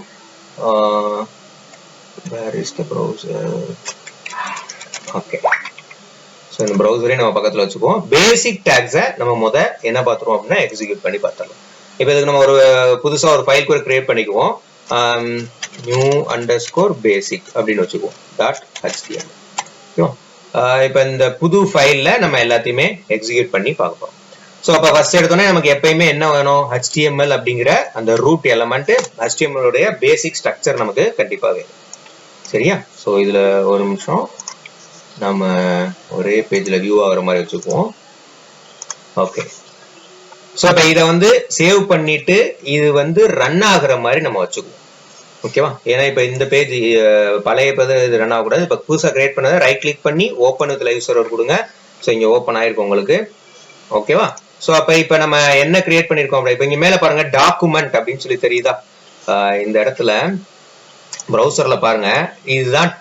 where is the browser? Okay, so இந்த ப்ரௌசரை நம்ம பக்கத்துல வச்சுக்குவோம். பேசிக் tags நம்ம என்ன பார்த்துருவோம் அப்படின்னா எக்ஸிக்யூட் பண்ணி பார்த்துடலாம். இப்போ இதுக்கு நம்ம ஒரு புதுசா ஒரு ஃபைல் கூட கிரியேட் பண்ணிக்குவோம். new underscore basic அப்படின்னு வச்சுக்குவோம் .html. இப்ப இந்த புது ஃபைல்ல நம்ம எல்லாத்தையுமே எக்ஸிக்யூட் பண்ணி பார்க்க போறோம். சோ அப்ப ஃபர்ஸ்ட் எடுத்தோன்னே நமக்கு எப்பயுமே என்ன வேணும்? HTML அப்படிங்கிற அந்த ரூட் எலமெண்ட், HTML உடைய பேசிக் ஸ்ட்ரக்சர் நமக்கு கண்டிப்பா வேணும். சரியா? சோ இதுல ஒரு நிமிஷம் நம்ம ஒரே பேஜ்ல வியூ ஆகுற மாதிரி வச்சுக்குவோம். ஓகே, சோ அப்ப இதை வந்து சேவ் பண்ணிட்டு இது ரன் ஆகுற மாதிரி நம்ம வச்சுக்குவோம். ஓகேவா? ஏன்னா இப்ப இந்த பேஜ் பழைய இது ரன் ஆகக்கூடாது. இப்ப புதுசா கிரியேட் பண்ணதை ரைட் கிளிக் பண்ணி ஓப்பன் வித் லைவ் சர்வர் கொடுங்க. ஸோ இங்க ஓப்பன் ஆயிருக்கும் உங்களுக்கு. ஓகேவா? ஸோ அப்ப இப்ப நம்ம என்ன கிரியேட் பண்ணிருக்கோம்? இப்ப இங்க மேல பாருங்க டாக்குமெண்ட் அப்படின்னு சொல்லி தெரியுதா? இந்த இடத்துல ப்ரௌசர்ல பாருங்க, இதுதான்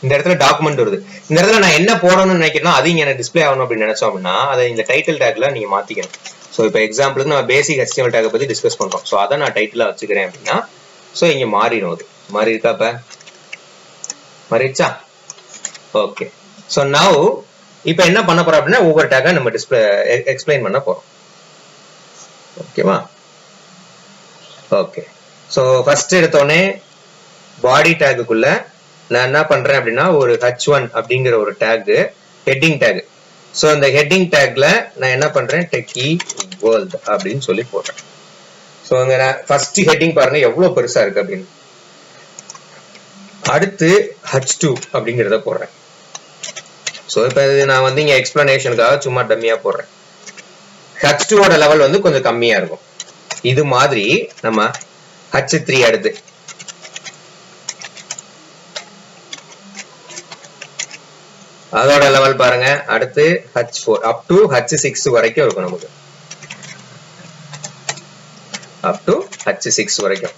இந்த இடத்துல டாக்குமெண்ட் வருது. இந்த இடத்துல நான் என்ன போடணும்னு நினைக்கிறேன்னா அது இங்க டிஸ்பிளே ஆகணும் அப்படின்னு நினைச்சோம் அப்படின்னா அதை இந்த டைட்டில் டேக்ல நீங்க மாத்திக்கணும். ஸோ இப்போ எக்ஸாம்பிளுக்கு நம்ம பேசிக் HTML டேக் பத்தி டிஸ்கஸ் பண்றோம். ஸோ அதை நான் டைட்டிலா வச்சுக்கிறேன் அப்படின்னா ஸோ இங்க மாறிடும். அது மாறி இருக்கா? இப்ப மாறிடுச்சா? ஓகே, ஸோ நவ் இப்ப என்ன பண்ண போறோம் அப்படின்னா ஒவ்வொரு டேக்கா நம்ம டிஸ்பிளே எக்ஸ்பிளைன் பண்ண போறோம். ஓகேவா? ஓகே, ஸோ ஃபர்ஸ்ட் எடுத்தோடனே பாடி டேக்குள்ள நான் என்ன பண்றேன் அப்படின்னா ஒரு H1 அப்படிங்கிற ஒரு டேக், ஹெட்டிங் டேக். ஸோ அந்த ஹெட்டிங் டேக்ல நான் என்ன பண்றேன்? டெக்கி வேர்ல்ட் அப்படின்னு சொல்லி போடுறேன். ஸோ அங்க ஃபர்ஸ்ட் ஹெட்டிங் பாருங்க எவ்வளவு பெருசா இருக்கு அப்படின்னு. அடுத்து H2 அப்படிங்கிறத போடுறேன். ஸோ இப்போ நான் இங்க எக்ஸ்பிளனேஷனுக்காக சும்மா டம்மியா போடுறேன். H2 ஓட லெவல் கொஞ்சம் கம்மியா இருக்கும். இது மாதிரி நம்ம H3 அடுத்து அதோட லெவல் பாருங்க. அடுத்து H4 அப் டு H6 வரைக்கும் இருக்கும் நமக்கு. அப் டு H6 வரைக்கும்.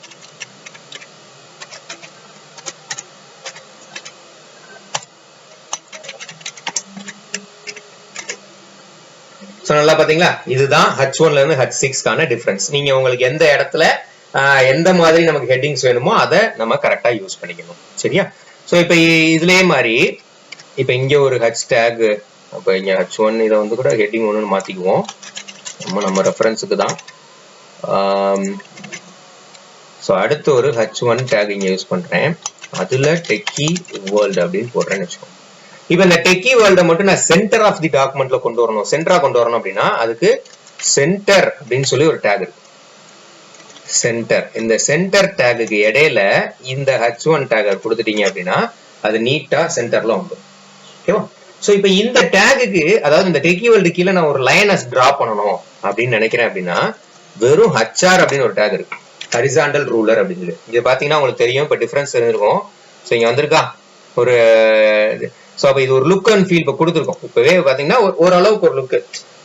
சோ நல்லா பாத்தீங்களா? இதுதான் H1ல இருந்து H6க்கான டிஃபரன்ஸ். நீங்க உங்களுக்கு எந்த இடத்துல எந்த மாதிரி நமக்கு ஹெட்டிங்ஸ் வேணுமோ அதை நம்ம கரெக்டா யூஸ் பண்ணிக்கணும். சரியா? சோ இப்ப இதுலயே மாதிரி இப்ப இங்க ஒரு H டேக், அப்ப இங்க H1 இதை கூட ஹெட்டிங் ஒன்னு மாத்திக்குவோம். நம்ம ரெஃபரன்ஸுக்கு தான். ஸோ அடுத்து ஒரு H1 டேக் இங்க யூஸ் பண்றேன். அதுல டெக்கி வேர்ல்ட் அப்படின்னு போடுறேன்னு வச்சுக்கோங்க. இப்ப இந்த டெக்கி வேர்ல்ட மட்டும் நான் சென்டர் ஆஃப் தி டாக்குமெண்ட்ல கொண்டு வரணும். சென்டரா கொண்டு வரணும் அப்படின்னா அதுக்கு சென்டர் அப்படின்னு சொல்லி ஒரு டேக் இருக்கு. சென்டர், இந்த சென்டர் டேகுக்கு இடையில இந்த H1 டேக் கொடுத்துட்டீங்க அப்படின்னா அது நீட்டா சென்டர்ல வந்துடும். ஓகேவா? சோ இப்ப இந்த டேகுக்கு, அதாவது இந்த டெக்கி வேர்ல்டு கீழே நான் ஒரு லைனஸ் டிரா பண்ணணும் அப்படின்னு நினைக்கிறேன் அப்படின்னா வெறும் HR அப்படின்னு ஒரு டேக் இருக்கு. ஹரிசாண்டல் ரூலர் அப்படின்னு சொல்லி இங்க பாத்தீங்கன்னா உங்களுக்கு தெரியும். இப்ப டிஃபரன்ஸ் இருக்கும். சோ இங்க வந்திருக்கா ஒரு. சோ அப்ப இது ஒரு லுக் அண்ட் ஃபீல் இப்ப கொடுத்துருக்கோம். இப்பவே பாத்தீங்கன்னா ஓரளவுக்கு ஒரு லுக்,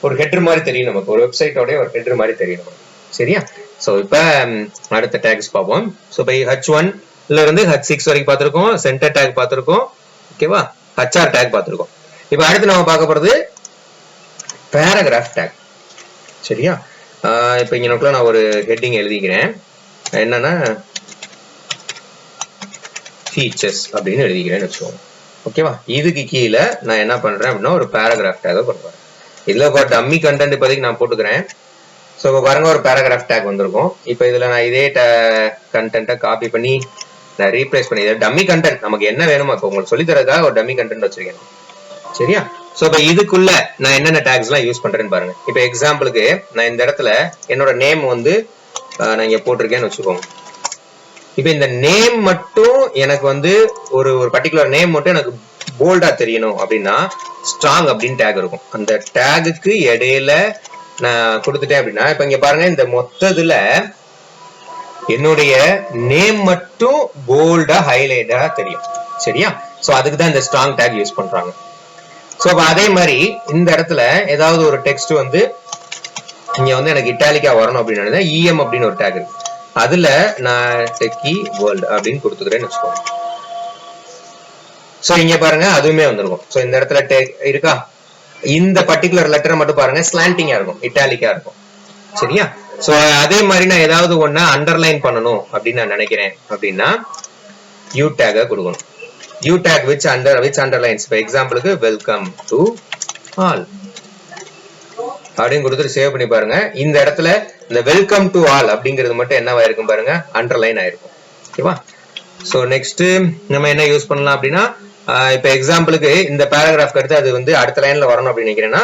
ஒரு ஹெட்டர் மாதிரி தெரியும் நமக்கு. ஒரு வெப்சைட்டோட ஒரு ஹெட்டர் மாதிரி தெரியும் நமக்கு. சரியா? சோ இப்ப அடுத்த டேக்ஸ் பார்ப்போம். சோ இப்ப H1ல இருந்து H6 வரைக்கும் பார்த்திருக்கோம். சென்டர் டேக் பார்த்திருக்கோம். ஓகேவா? HR டேக் பார்த்திருக்கோம். இப்ப அடுத்து நம்ம பார்க்க போறது பேராகிராஃப் டேக். சரியா? இப்ப இங்க நான் ஒரு ஹெட்டிங் எழுதிக்கிறேன். என்னன்னா ஃபீச்சர்ஸ் அப்படின்னு எழுதிக்கிறேன்னு வச்சுக்கோங்க. ஓகேவா? இதுக்கு கீழே நான் என்ன பண்றேன் அப்படின்னா ஒரு பேராகிராஃப் டேக் பண்ணுவேன். இதுல டம்மி கண்டென்ட் இப்போதைக்கு நான் போட்டுக்கிறேன். ஸோ இப்போ பாருங்க ஒரு பேராகிராஃப் டேக் வந்திருக்கும். இப்போ இதுல நான் இதே கண்டென்ட்டை காப்பி பண்ணி நான் ரீப்ளேஸ் பண்ணி டம்மி கண்டென்ட் நமக்கு என்ன வேணுமோ இப்போ உங்களுக்கு சொல்லி தரதுக்காக ஒரு டம்மி கண்டென்ட் வச்சிருக்கேன். சரியா? சோ இப்ப இதுக்குள்ள நான் என்னென்ன டேக்ஸ் எல்லாம் யூஸ் பண்றேன்னு பாருங்க. இப்ப எக்ஸாம்பிளுக்கு நான் இந்த இடத்துல என்னோட நேம் வந்து நான் இங்க போட்டிருக்கேன்னு வச்சுக்கோங்க. இப்ப இந்த நேம் மட்டும் எனக்கு வந்து ஒரு பர்டிகுலர் நேம் மட்டும் எனக்கு போல்டா தெரியணும் அப்படின்னா ஸ்ட்ராங் அப்படின்னு டேக் இருக்கும். அந்த டேகுக்கு இடையில நான் கொடுத்துட்டேன் அப்படின்னா இப்ப இங்க பாருங்க இந்த மொத்தத்துல என்னுடைய நேம் மட்டும் போல்டா ஹைலைட்டா தெரியும். சரியா? சோ அதுக்கு தான் இந்த ஸ்ட்ராங் டேக் யூஸ் பண்றாங்க. சோ அதே மாதிரி இந்த இடத்துல ஏதாவது ஒரு டெக்ஸ்ட் வந்து இங்க வந்து எனக்கு இட்டாலிக்கா வரணும் அப்படின்னு இஎம் அப்படின்னு ஒரு டேக் இருக்கு. அதுல நான் டெக்கி வேர்ல்ட் அப்படின்னு கொடுத்துக்கிறேன்னு வச்சுக்கோங்க. சோ இங்க பாருங்க அதுவுமே வந்துருக்கும். சோ இந்த இடத்துல இருக்கா, இந்த பர்டிகுலர் லெட்டரை மட்டும் பாருங்க ஸ்லாண்டிங்கா இருக்கும், இட்டாலிக்கா இருக்கும். சரியா? சோ அதே மாதிரி நான் ஏதாவது ஒண்ணு அண்டர்லைன் பண்ணணும் அப்படின்னு நான் நினைக்கிறேன் அப்படின்னா யூ டேக கொடுக்கணும். You take which underlines. For example welcome to all அப்படின்னு கொடுத்துட்டு சேவ் பண்ணி பாருங்க. இந்த இடத்துல இந்த வெல்கம் டு ஆல் அப்படிங்கிறது மட்டும் என்னவா இருக்கும் பாருங்க, அண்டர்லைன் ஆயிருக்கும். ஓகேவா? சோ நெக்ஸ்ட் நம்ம என்ன யூஸ் பண்ணலாம் அப்படின்னா இப்ப எக்ஸாம்பிளுக்கு இந்த பேராகிராஃப்க்கு அடுத்து அது வந்து அடுத்த லைன்ல வரணும் அப்படின்னு நினைக்கிறேன்னா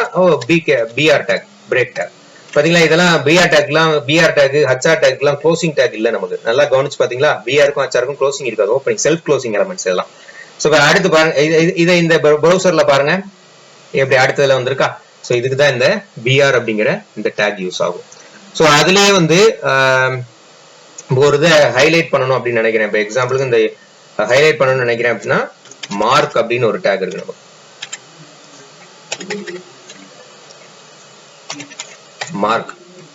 பிஆர் டேக், பிரேக் டேக். பாத்தீங்களா இதெல்லாம் பிஆர் டேக் ஹச்ஆர் டேக் எல்லாம் க்ளோசிங் டேக் இல்ல நமக்கு. நல்லா கவனிச்சு பாத்தீங்களா, பிஆருக்கும் ஹச்ஆருக்கும் க்ளோசிங் இருக்காது, ஓப்பனிங் செல்ஃப் க்ளோசிங் எலமெண்ட்ஸ் எல்லாம். சோ அடுத்து பாருங்க இதை இந்த ப்ரௌசர்ல பாருங்க எப்படி அடுத்ததுல வந்திருக்கா. சோ இதுக்கு தான் இந்த பிஆர் அப்படிங்கிற இந்த டேக் யூஸ் ஆகும். சோ அதுலயே வந்து ஒரு இதை ஹைலைட் பண்ணணும் அப்படின்னு நினைக்கிறேன். இப்ப எக்ஸாம்பிளுக்கு இந்த ஹைலைட் பண்ணணும்னு நினைக்கிறேன் அப்படின்னா மார்க் அப்படின்னு ஒரு டேக் இருக்கு நமக்கு. மார்க்.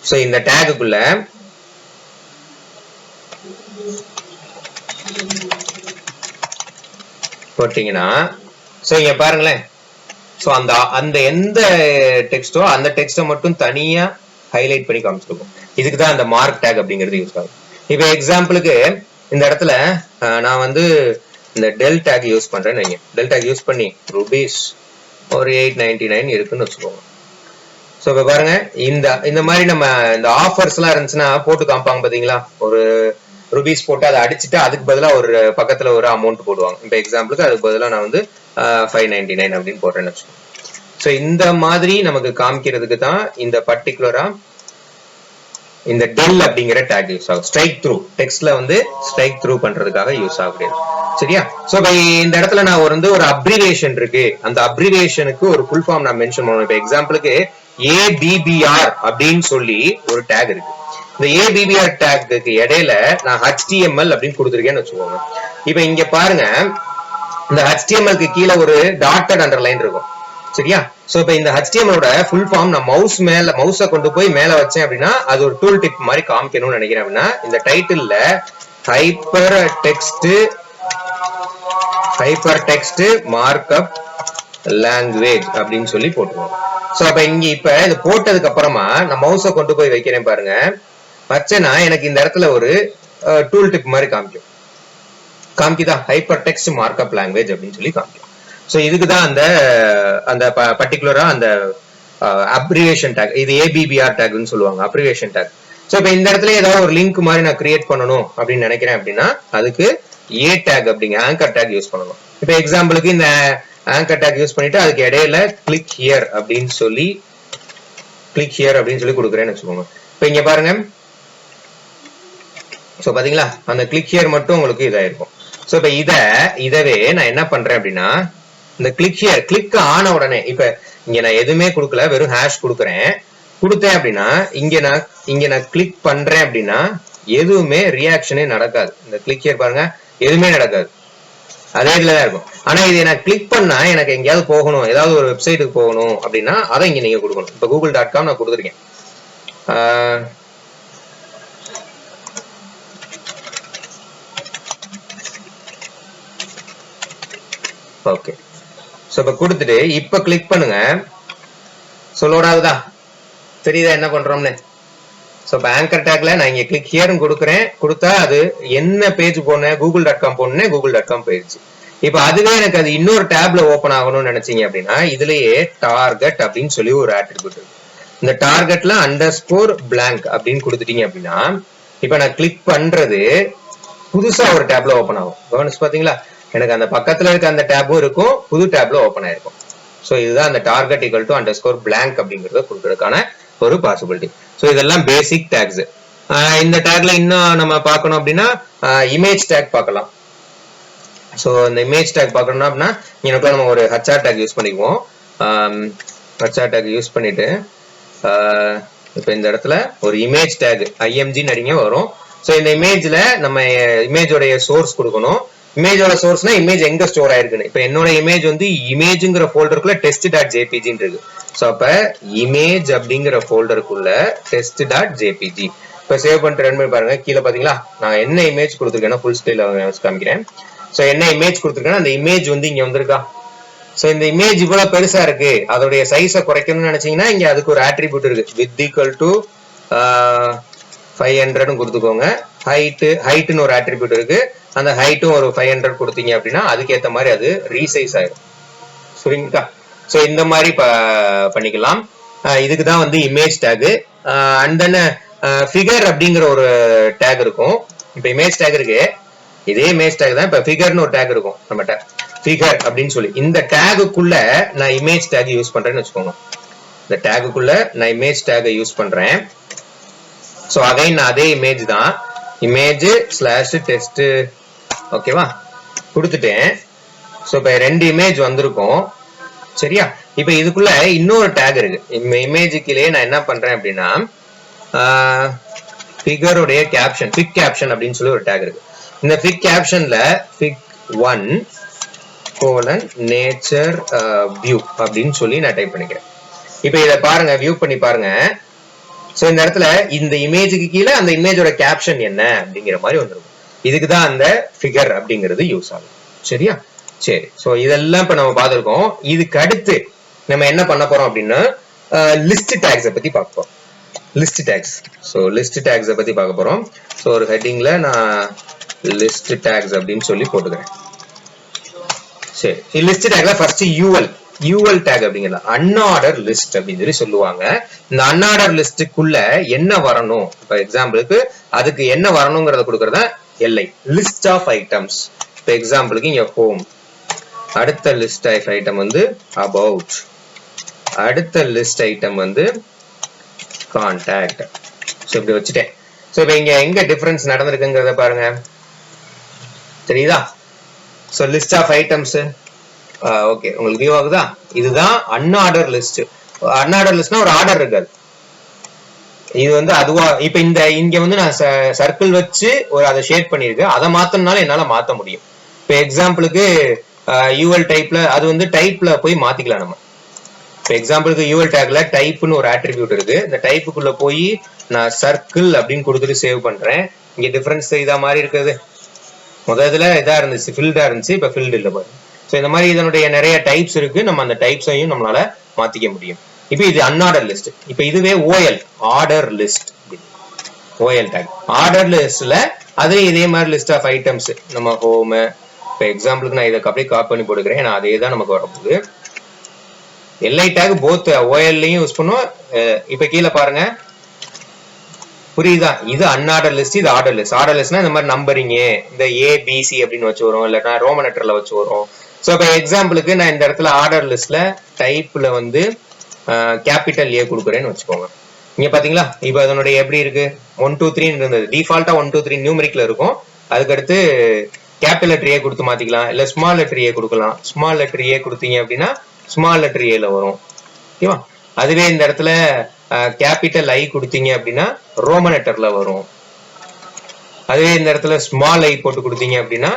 சோ இந்த டேக்குக்குள்ள போட்டீங்கன்னா சோ இங்க பாருங்களேன். சோ அந்த எந்த டெக்ஸ்டோ அந்த டெக்ஸ்ட மட்டும் தனியா ஹைலைட் பண்ணி காமிச்சிருக்கும். இதுக்கு தான் அந்த மார்க் டேக் அப்படிங்கிறது யூஸ் ஆகும். இப்ப எக்ஸாம்பிளுக்கு இந்த இடத்துல நான் வந்து இந்த டெல் டேக் யூஸ் பண்றேன்னு வைங்க. டெல் டேக் யூஸ் பண்ணி ரூபீஸ் ஒரு 899 இருக்குன்னு வச்சுக்கோங்க. சோ இப்ப பாருங்க இந்த மாதிரி நம்ம இந்த ஆஃபர்ஸ் எல்லாம் இருந்துச்சுன்னா போட்டு காமிப்பாங்க பாத்தீங்களா, ஒரு ரூபீஸ் போட்டு அதை அடிச்சுட்டு அதுக்கு பதிலா ஒரு பக்கத்துல ஒரு அமௌண்ட் போடுவாங்க. இப்ப எக்ஸாம்பிளுக்கு அதுக்கு பதிலா நான் வந்து 599 அப்படின்னு போடுறேன்னு வச்சுக்கோங்க. சோ இந்த மாதிரி நமக்கு காமிக்கிறதுக்கு தான் இந்த பர்டிகுலரா இந்த டெல் அப்படிங்கிற டேக் யூஸ் ஆகும். ஸ்ட்ரைக் த்ரூ டெக்ஸ்ட்ல வந்து ஸ்ட்ரைக் த்ரூ பண்றதுக்காக யூஸ் ஆகுது. சரியா? சோ இந்த இடத்துல நான் ஒரு அப்ரிவேஷன் இருக்கு, அந்த அப்ரிவேஷனுக்கு ஒரு ஃபுல் ஃபார்ம் நான் மென்ஷன் பண்ணுவேன். இப்ப எக்ஸாம்பிளுக்கு ABBR அப்படின்னு சொல்லி ஒரு டேக் இருக்கு. இந்த ABBR டேக்கு இடையில நான் HTML அப்படின்னு கொடுத்துருக்கேன்னு வச்சுக்கோங்க. இப்ப இங்க பாருங்க இந்த HTMLக்கு கீழே ஒரு டாட்டட் அண்டர்லைன் இருக்கும். சரியா? சோ இப்ப இந்த HTML ஓட ஃபுல் ஃபார்ம் நான் மவுஸை கொண்டு போய் மேல வச்சேன் அப்படின்னா அது ஒரு டூல் டிப் மாதிரி காமிக்கணும்னு நினைக்கிறேன். அப்படின்னா இந்த டைட்டில்ல ஹைப்பர் டெக்ஸ்ட் மார்க்அப் லாங்குவேஜ் அப்படின்னு சொல்லி போட்டுருவோம். சோ அப்ப இப்ப இது போட்டதுக்கு அப்புறமா நான் மவுஸை கொண்டு போய் வைக்கிறேன் பாருங்க. வச்சேன்னா எனக்கு இந்த இடத்துல ஒரு டூல் டிப் மாதிரி காமிக்குதா, ஹைப்பர் டெக்ஸ்ட் மார்க்அப் லாங்குவேஜ் அப்படின்னு சொல்லி காமிக்கும். சோ இதுக்கு தான் அந்த பர்டிகுலரா அந்த அப்ரிவேஷன் டேக், இது ABBR டேக்னு சொல்லுவாங்க, அப்ரிவேஷன் டேக். சோ இப்ப இந்த இடத்துல ஏதாவது ஒரு லிங்க் மாதிரி நான் கிரியேட் பண்ணணும் அப்படின்னு நினைக்கிறேன் அப்படின்னா அதுக்கு A டேக் அப்படிங்க ஆங்கர் டேக் யூஸ் பண்ணணும். இப்ப எக்ஸாம்பிளுக்கு இந்த ஆங்கர் டேக் யூஸ் பண்ணிட்டு அதுக்கு இடையில கிளிக் ஹியர் அப்படின்னு சொல்லி கொடுக்குறேன்னு வச்சுக்கோங்க. இப்ப இங்க பாருங்க. சோ பாத்தீங்களா அந்த கிளிக் ஹியர் மட்டும் உங்களுக்கு இதாயிருக்கும். சோ இப்ப இதவே நான் என்ன பண்றேன் அப்படின்னா இந்த கிளிக் ஆன உடனே இப்ப இங்க நான் எதுவுமே கொடுக்கல, வெறும் ஹேஷ் கொடுத்தேன் அப்படின்னா இங்க நான் கிளிக் பண்றேன் அப்படின்னா எதுவுமே ரியாக்ஷனே நடக்காது. இந்த கிளிக் ஹியர் பாருங்க எதுவுமே நடக்காது, அதே இதுலதான் இருக்கும். ஆனா இதை நான் கிளிக் பண்ணா எனக்கு எங்கேயாவது போகணும், ஏதாவது ஒரு வெப்சைட்டுக்கு போகணும் அப்படின்னா அதை இங்க நீங்க கொடுக்கணும். இப்ப google.com நான் கொடுத்துருக்கேன். ஓகே. சோ இப்ப கொடுத்துட்டு இப்ப கிளிக் பண்ணுங்க. லோட் ஆகுதா, தெரியுதா என்ன பண்றோம்னு? சோ இப்ப ஆங்கர் டேக்ல நான் இங்க கிளிக் ஹியர்னு கொடுத்தா அது என்ன பேஜ் போனேன், google.com போனேன், google.com போயிடுச்சு. இப்ப அதுவே எனக்கு அது இன்னொரு டேப்ல ஓபன் ஆகணும்னு நினைச்சீங்க அப்படின்னா இதுலயே டார்கெட் அப்படின்னு சொல்லி ஒரு ஆட்ரிபியூட் இருக்கு. இந்த டார்கெட்ல _ blank அப்படின்னு கொடுத்துட்டீங்க அப்படின்னா இப்ப நான் கிளிக் பண்றது புதுசா ஒரு டேப்ல ஓபன் ஆகும். கவனிச்சு பாத்தீங்களா? எனக்கு அந்த பக்கத்துல இருக்க அந்த டேபும் இருக்கும், புது டேப்ல ஓபன் ஆயிருக்கும். சோ இதுதான் அந்த target equal to underscore blank அப்படிங்கறத கொடுக்கறதுக்கான ஒரு பாசிபிலிட்டி. சோ இதெல்லாம் பேசிக் டேக்ஸ். இந்த டேக்ல இன்னும் நம்ம பார்க்கணும் அப்படின்னா இமேஜ் டேக் பார்க்கலாம். சோ இந்த இமேஜ் டேக் பார்க்கணும்னா அப்படின்னா எனக்கு நம்ம ஒரு ஹச்ஆர் டேக் யூஸ் பண்ணிக்குவோம். ஹச்ஆர் டேக் யூஸ் பண்ணிட்டு இப்போ இந்த இடத்துல ஒரு இமேஜ் டேக் img நடிங்க வரும். சோ இந்த இமேஜ்ல நம்ம இமேஜோடைய சோர்ஸ் கொடுக்கணும். இமேஜோட சோர்ஸ்னா இமேஜ் எங்க ஸ்டோர் ஆயிருக்குன்னு. இப்போ என்னோட இமேஜ் வந்து இமேஜ்ங்கிற ஃபோல்டருக்குள்ள test.jpg இருக்கு. சோ அப்ப இமேஜ் அப்படிங்கிற ஃபோல்டருக்குள்ள test.jpg இப்போ சேவ் பண்ணிட்டு ரன் பண்ணி பாருங்க. கீழே பாத்தீங்களா நான் என்ன இமேஜ் கொடுத்துருக்கேன்னா ஃபுல் ஸ்டைல காமிக்கிறேன். சோ என்ன இமேஜ் கொடுத்துருக்கேன்னா அந்த இமேஜ் வந்து இங்க வந்திருக்கா. சோ இந்த இமேஜ் இவ்வளவு பெருசா இருக்கு, அதோடைய சைஸை குறைக்கணும்னு நினைச்சீங்கன்னா இங்க அதுக்கு ஒரு ஆட்ரிபியூட் இருக்கு. width equal to 500 கொடுத்துக்கோங்க. ஹைட்னு ஒரு ஆட்ரிபியூட் இருக்கு. அந்த ஹைட்டும் ஒரு 500 கொடுத்தீங்க அப்படின்னா அதுக்கேற்ற மாதிரி அது ரீசைஸ் ஆயிடும். சரிங்களா? சோ இந்த மாதிரி பண்ணிக்கலாம். இதுக்கு தான் வந்து image take. And then figure அப்படிங்கிற ஒரு டேக் இருக்கும். இப்போ இமேஜ் டேக் இருக்கு, இதே இமேஜ் டேக் தான். இப்போ ஃபிகர்னு ஒரு டேக் இருக்கும் நம்மகிட்ட, ஃபிகர் அப்படின்னு சொல்லி. இந்த டேகுக்குள்ள நான் இமேஜ் டேக் யூஸ் பண்றேன்னு வச்சுக்கோங்க. இந்த டேகுக்குள்ள நான் இமேஜ் டேக் யூஸ் பண்றேன். சோ அகைன் நான் அதே இமேஜ் தான், இமேஜ் ஸ்லாஷ் டெஸ்ட் ஓகேவா கொடுத்துட்டேன். சோ இப்ப 2 இமேஜ் வந்திருக்கும். சரியா? இப்ப இதுக்குள்ள இன்னொரு டேக் இருக்கு. இமேஜுக்குள்ளே நான் என்ன பண்றேன் அப்படின்னா ஃபிகருடைய கேப்ஷன், ஃபிக் கேப்ஷன் அப்படின்னு சொல்லி ஒரு டேக் இருக்கு. இந்த ஃபிக் கேப்ஷன்ல ஃபிக் 1 நேச்சர் வியூ அப்படின்னு சொல்லி நான் டைப் பண்ணிக்கிறேன். இப்ப இத பாருங்க, வியூ பண்ணி பாருங்க. சோ இந்த இடத்துல இந்த இமேஜுக்கு கீழே அந்த இமேஜோட கேப்ஷன் என்ன அப்படிங்கிற மாதிரி வந்துருக்கும். இதுக்கு தான் அந்த ஃபிகர் அப்படிங்கிறது யூஸ் ஆகும். சரியா? சரி. சோ இதெல்லாம் இப்ப நம்ம பார்த்திருக்கோம். இதுக்கு அடுத்து நம்ம என்ன பண்ண போறோம் அப்படின்னா லிஸ்ட் டேக்ஸை பத்தி பார்க்க போறோம். List tags. சோ லிஸ்ட் டேக்ஸை பத்தி பார்க்க போறோம். சோ ஒரு ஹெட்டிங்ல நான் லிஸ்ட் டேக்ஸ் அப்படின்னு சொல்லி போட்டுக்கிறேன். சரி, லிஸ்ட் டேக்ல ஃபர்ஸ்ட் UL டேக் அப்படிங்கறது அன்ஆர்டர் லிஸ்ட் அப்படின்னு சொல்லி சொல்லுவாங்க. இந்த அன்ஆர்டர் லிஸ்டுக்குள்ள என்ன வரணும், இப்போ எக்ஸாம்பிளுக்கு அதுக்கு என்ன வரணுங்கிறத கொடுக்கறதா LI, லிஸ்ட் ஆஃப் ஐட்டம்ஸ். இப்போ எக்ஸாம்பிளுக்கு இங்க ஹோம், அடுத்த லிஸ்ட் ஆஃப் ஐட்டம் வந்து அபவுட், அடுத்த லிஸ்ட் ஐட்டம் வந்து கான்டாக்ட். ஸோ இப்படி வச்சுட்டேன். ஸோ இப்போ இங்க எங்க டிஃபரன்ஸ் நடந்திருக்குங்கிறத பாருங்க. தெரியுதா? So list of items okay உங்களுக்கு வியூ ஆகுதா? இதுதான் அன்ஆர்டர் லிஸ்ட். அன்ஆர்டர் லிஸ்ட்னா ஒரு ஆர்டர் இருக்காது. இது வந்து அதுவா இப்ப இங்க வந்து நான் சர்க்கிள் வச்சு ஒரு அதை ஷேட் பண்ணிருக்கேன். அதை மாத்தனால என்னால மாத்த முடியும். இப்ப எக்ஸாம்பிளுக்கு UL டைப்ல அது வந்து டைப்ல போய் மாத்திக்கலாம் நம்ம. இப்ப எக்ஸாம்பிளுக்கு UL டேக்ல டைப்னு ஒரு ஆட்ரிபியூட் இருக்கு. இந்த டைப்புக்குள்ள போய் நான் சர்க்கிள் அப்படின்னு கொடுத்துட்டு சேவ் பண்றேன். இங்க டிஃபரன்ஸ் இதா மாதிரி இருக்குது. முதல்ல இதா இருந்துச்சு, ஃபில்டா இருந்துச்சு, இப்ப ஃபில்டு இல்ல பாருங்க. சோ இந்த மாதிரி இதனுடைய நிறைய டைப்ஸ் இருக்கு. நம்ம அந்த டைப்ஸையும் நம்மளால மாத்திக்க முடியும். இப்போ இது அன்ஆர்டர் லிஸ்ட். இப்போ இதுவே OL order list. OL take order லிஸ்ட்ல அதே இதே மாதிரி லிஸ்ட் ஆஃப் ஐட்டம்ஸ் நம்ம ஹோம். இப்போ எக்ஸாம்பிளுக்கு நான் இதை அப்படியே காப்பி பண்ணி போட்டுக்கிறேன். நான் அதே தான் நமக்கு வரப்போகுது. LI டேக் போத் OLலையும் யூஸ் பண்ணுவோம். இப்போ கீழே பாருங்க, புரியுதா? இது அன்ஆர்டர் லிஸ்ட், இது ஆர்டர் லிஸ்ட். ஆர்டர் லிஸ்ட்னா இந்த மாதிரி நம்பரிங் இந்த ABC அப்படின்னு வச்சு வரும், இல்லைன்னா ரோமன் லெட்டர்ல வச்சு வரும். ஸோ இப்போ எக்ஸாம்பிளுக்கு நான் இந்த இடத்துல ஆர்டர் லிஸ்ட்ல டைப்ல வந்து கேபிட்டல் A கொடுக்குறேன்னு வச்சுக்கோங்க. இங்க பாத்தீங்களா? இப்போ அதனுடைய எப்படி இருக்கு, 1 2 3 இருந்தது. டிஃபால்ட்டா 1 2 3 நியூமரிக்ல இருக்கும். அதுக்கடுத்து கேபிட்டல் லெட்டர் A கொடுத்து மாத்திக்கலாம், இல்ல ஸ்மால் லெட்டர் A கொடுக்கலாம். ஸ்மால் லெட்டர் A கொடுத்தீங்க அப்படின்னா ஸ்மால் லெட்டர் Aல வரும். ஓகேவா? அதுவே இந்த இடத்துல கேபிட்டல் I கொடுத்தீங்க அப்படின்னா ரோமன் லெட்டர்ல வரும். அதுவே இந்த இடத்துல ஸ்மால் I போட்டு கொடுத்தீங்க அப்படின்னா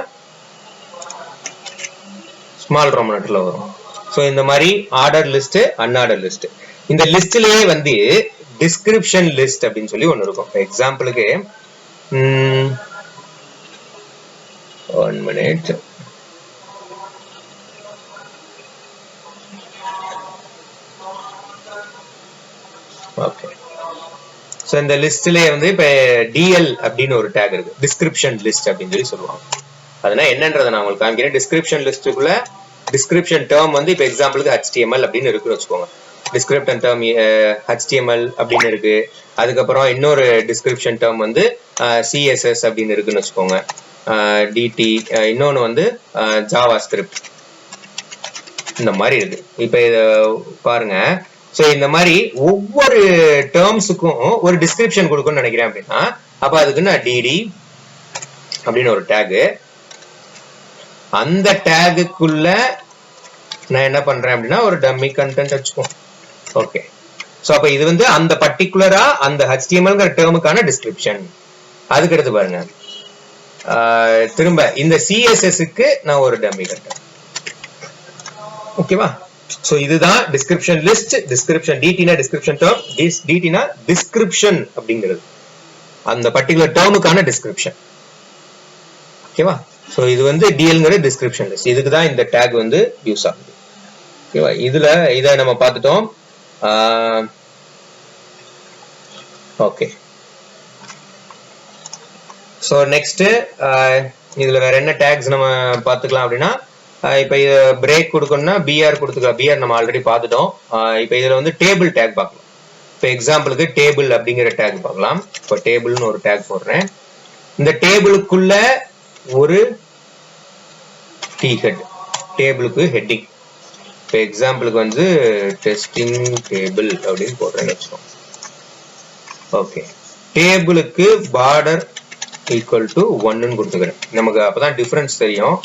ஸ்மால் ரோமன் லெட்டர்ல வரும். சோ இந்த மாதிரி ஆர்டர் லிஸ்ட், அன்ஆர்டர் லிஸ்ட். இந்த லிஸ்ட்லயே வந்து டிஸ்கிரிப்ஷன் லிஸ்ட் அப்படின்னு சொல்லி ஒன்னு இருக்கும். எக்ஸாம்பிளுக்கு 1 minute. ஓகே. சோ இந்த லிஸ்ட்லயே வந்து இப்ப DL அப்படின்னு ஒரு டேக் இருக்கு, டிஸ்கிரிப்ஷன் லிஸ்ட் அப்படின்னு சொல்லி சொல்லுவாங்க. அதனால என்னன்றதை நான் உங்களுக்கு காமிக்கிறேன். டிஸ்கிரிப்ஷன் லிஸ்ட்டுக்குள்ள டிஸ்கிரிப்ஷன் டேர்ம் வந்து இப்ப எக்ஸாம்பிளுக்கு HTML அப்படின்னு இருக்குன்னு வச்சுக்கோங்க. டிஸ்கிரிப்ஷன் டேர்ம் HTML அப்படின்னு இருக்கு. அதுக்கப்புறம் இன்னொரு டிஸ்கிரிப்ஷன் டேர்ம் வந்து CSS அப்படின்னு இருக்குன்னு வச்சுக்கோங்க. டிடி, இன்னொன்னு வந்து ஜாவா ஸ்கிரிப்ட். இந்த மாதிரி இருக்கு. இப்ப இத பாருங்க. சோ இந்த மாதிரி ஒவ்வொரு டேர்ம்ஸுக்கும் ஒரு டிஸ்கிரிப்ஷன் கொடுக்கணும்னு நினைக்கிறேன் அப்படின்னா, அப்ப அதுக்கு நான் டிடி அப்படின்னு ஒரு டேக், அந்த டேகுக்குள்ள நான் என்ன பண்றேன் அப்படின்னா ஒரு டம்மி கண்டென்ட் வச்சுக்கோம். ஓகே. சோ அப்ப இது வந்து அந்த பர்டிகுலரா அந்த HTML டேர்முக்கான டிஸ்கிரிப்ஷன். அதுக்கு அடுத்து பாருங்க, திரும்ப இந்த CSSக்கு நான் ஒரு டம்மி கண்டென்ட். ஓகேவா? சோ இதுதான் டிஸ்கிரிப்ஷன் லிஸ்ட். டிஸ்கிரிப்ஷன் டிடினா டிஸ்கிரிப்ஷன் டேர்ம், டிடினா டிஸ்கிரிப்ஷன் அப்படிங்கிறது அந்த பர்டிகுலர் டேர்முக்கான டிஸ்கிரிப்ஷன். ஓகேவா? சோ இது வந்து டிஎல்ங்கிற டிஸ்கிரிப்ஷன் லிஸ்ட். இதுக்கு தான் இந்த டேக் வந்து யூஸ் ஆகுது. ஓகேவா? இதுல இத நம்ம பார்த்துட்டோம். ஓகே. சோ நெக்ஸ்ட் இதுல வேற என்ன டேக்ஸ் நம்ம பார்த்துக்கலாம் அப்படின்னா, இப்ப இது பிரேக் கொடுக்கணும்னா பிஆர் கொடுத்துக்கலாம். பிஆர் நம்ம ஆல்ரெடி பார்த்துட்டோம். இப்ப இதுல வந்து டேபிள் டேக் பார்க்கலாம். இப்ப எக்ஸாம்பிளுக்கு டேபிள் அப்படிங்கிற டேக் பார்க்கலாம். இப்ப டேபிள்னு ஒரு டேக் போடுறேன். இந்த டேபிளுக்குள்ள ஒரு டி ஹெட், டேபிளுக்கு ஹெட்டிங். இப்ப எக்ஸாம்பிளுக்கு வந்து டெஸ்டிங் டேபிள் அப்படின்னு போடுறேன்னு வச்சுக்கோங்க. ஓகே. டேபிளுக்கு பார்டர் ஈக்குவல் டு 1ன்னு கொடுத்துக்கிறேன். நமக்கு அப்பதான் டிஃபரன்ஸ் தெரியும்.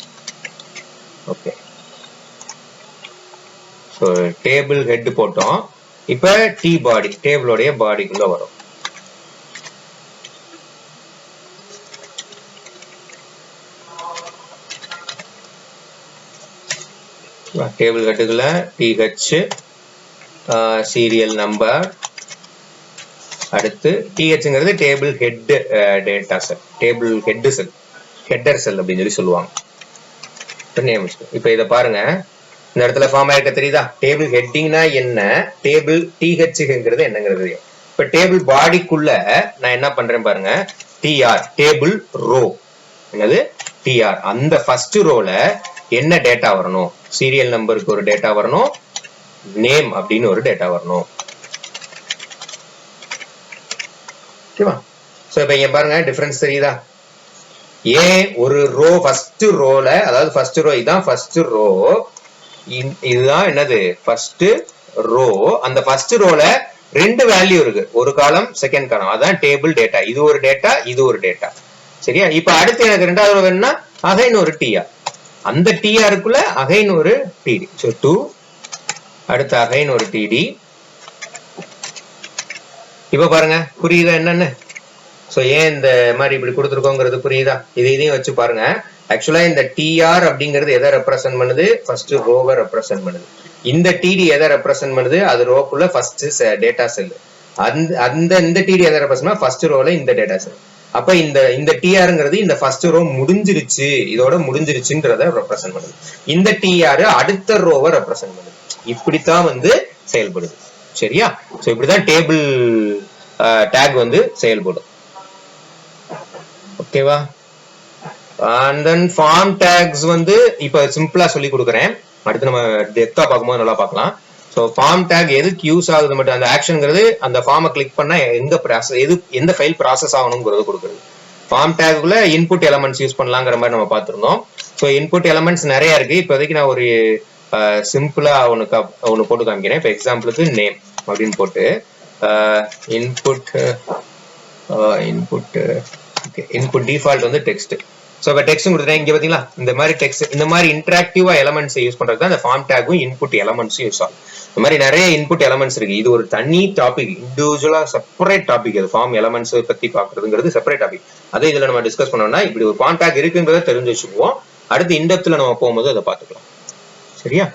ஓகே. ஸோ டேபிள் ஹெட் போட்டோம். இப்ப டி பாடி, டேபிளோடைய பாடிக்குள்ள வரும். டேபிள் ஹெட்டுக்குள்ள டிஹெச், சீரியல் நம்பர், அடுத்து டிஹெச்ங்கிறது டேபிள் ஹெட் டேட்டா செல், டேபிள் ஹெட் செல், ஹெட்டர் செல் அப்படின்னு சொல்லி சொல்லுவாங்க. இப்ப இத பாருங்க, இந்த இடத்துல ஃபார்ம் ஆயிருக்க தெரியுதா? டேபிள் ஹெட்டிங்னா என்ன, டேபிள் டிஹெச்ங்கிறது என்னங்கிறது. இப்ப டேபிள் பாடிக்குள்ள நான் என்ன பண்றேன் பாருங்க, டிஆர் டேபிள் ரோ, என்னது டிஆர், அந்த ஃபர்ஸ்ட் ரோல என்ன டேட்டா வரணும், சீரியல் நம்பருக்கு ஒரு டேட்டா வரணும், நேம் அப்படின்னு ஒரு டேட்டா வரணும். ஓகேவா? சோ இப்ப இங்க பாருங்க டிஃபரன்ஸ் தெரியுதா? ஏன் ஒரு ரோ ஃபர்ஸ்ட் ரோல, அதாவது ஃபர்ஸ்ட் ரோ இதான் ஃபர்ஸ்ட் ரோ, இதுதான் என்னது ஃபர்ஸ்ட் ரோ. அந்த ஃபர்ஸ்ட் ரோல ரெண்டு வேல்யூ இருக்கு, ஒரு காலம் செகண்ட் காலம், அதான் டேபிள் டேட்டா. இது ஒரு டேட்டா, இது ஒரு டேட்டா. சரியா? இப்ப அடுத்து எனக்கு ரெண்டாவது ரோ வேணும்னா அகைன் ஒரு டிஆர், அந்த டிஆருக்குள்ள அகைன் ஒரு டிடி. சோ 2, அடுத்து அகைன் ஒரு டிடி. இப்ப பாருங்க புரியுதா என்னன்னு? சோ ஏன் இந்த மாதிரி இப்படி கொடுத்துருக்கோங்கிறது புரியுதா? இதையும் வச்சு பாருங்க. ஆக்சுவலா இந்த டிஆர் அப்படிங்கிறது எதை ரெப்ரசென்ட் பண்ணுது? ஃபர்ஸ்ட் ரோவை ரெப்ரசென்ட் பண்ணுது. இந்த டிடி எதை ரெப்ரசென்ட் பண்ணுது? அது ரோக்குள்ள ஃபர்ஸ்ட் டேட்டா செல். இந்த டிடி எதை ரெப்ரசென்ட்? ஃபர்ஸ்ட் ரோல இந்த டேட்டா செல். அப்ப இந்த டிஆர்ங்கிறது இந்த ஃபர்ஸ்ட் ரோ முடிஞ்சிருச்சு, இதோட முடிஞ்சிருச்சுன்றத ரெப்ரசென்ட் பண்ணுது. இந்த டிஆர் அடுத்த ரோவை ரெப்ரசென்ட் பண்ணுது. இப்படித்தான் வந்து செயல்படுது. சரியா? சோ இப்படிதான் டேபிள் டேக் வந்து செயல்படும். ஓகேவா? அண்ட் தென் ஃபார்ம் டேக்ஸ் வந்து இப்ப சிம்பிளா சொல்லி கொடுக்குறேன். அடுத்து நம்ம டெப்தா பார்க்கும்போது நல்லா பார்க்கலாம். ஸோ ஃபார்ம் டேக் எதுக்கு யூஸ் ஆகுது மட்டும், அந்த ஆக்ஷன்ங்கிறது அந்த ஃபார்மை கிளிக் பண்ணா எங்க ப்ராசஸ், எந்த ஃபைல் ப்ராசஸ் ஆகணுங்கிறது கொடுக்குறது. ஃபார்ம் டேக்குள்ள இன்புட் எலமெண்ட்ஸ் யூஸ் பண்ணலாங்கிற மாதிரி நம்ம பார்த்துருந்தோம். ஸோ இன்புட் எலமெண்ட்ஸ் நிறைய இருக்கு. இப்போதைக்கு நான் ஒரு சிம்பிளா ஒன்று போட்டு காமிக்கிறேன். இப்போ எக்ஸாம்பிளுக்கு நேம் அப்படின்னு போட்டு இன்புட் டிஃபால்ட் வந்து டெக்ஸ்ட். ஸோ இப்போ டெக்ஸ்ட் கொடுத்துட்டேன். இங்க பாத்தீங்களா இந்த மாதிரி டெக்ஸ்ட், இந்த மாதிரி இன்டராக்டிவா எலமெண்ட்ஸ் யூஸ் பண்றது தான் இந்த ஃபார்ம் டேக்கும் இன்புட் எலமெண்ட்ஸும் யூஸ் ஆகும். இந்த மாதிரி நிறைய இன்புட் எலமெண்ட்ஸ் இருக்கு. இது ஒரு தனி டாபிக், இண்டிவிஜுவலா செப்பரேட் டாபிக். அது ஃபார்ம் எலமெண்ட்ஸ் பத்தி பாக்குறதுங்கிறது செப்பரேட் டாபிக். அதே இதுல நம்ம டிஸ்கஸ் பண்ணோம்னா இப்படி ஒரு ஃபார்ம் டேக் இருக்குங்கிறத தெரிஞ்சு வச்சுக்குவோம். அடுத்து இன்டெப்த்ல நம்ம போகும்போது அதை பார்த்துக்கலாம். சரியா?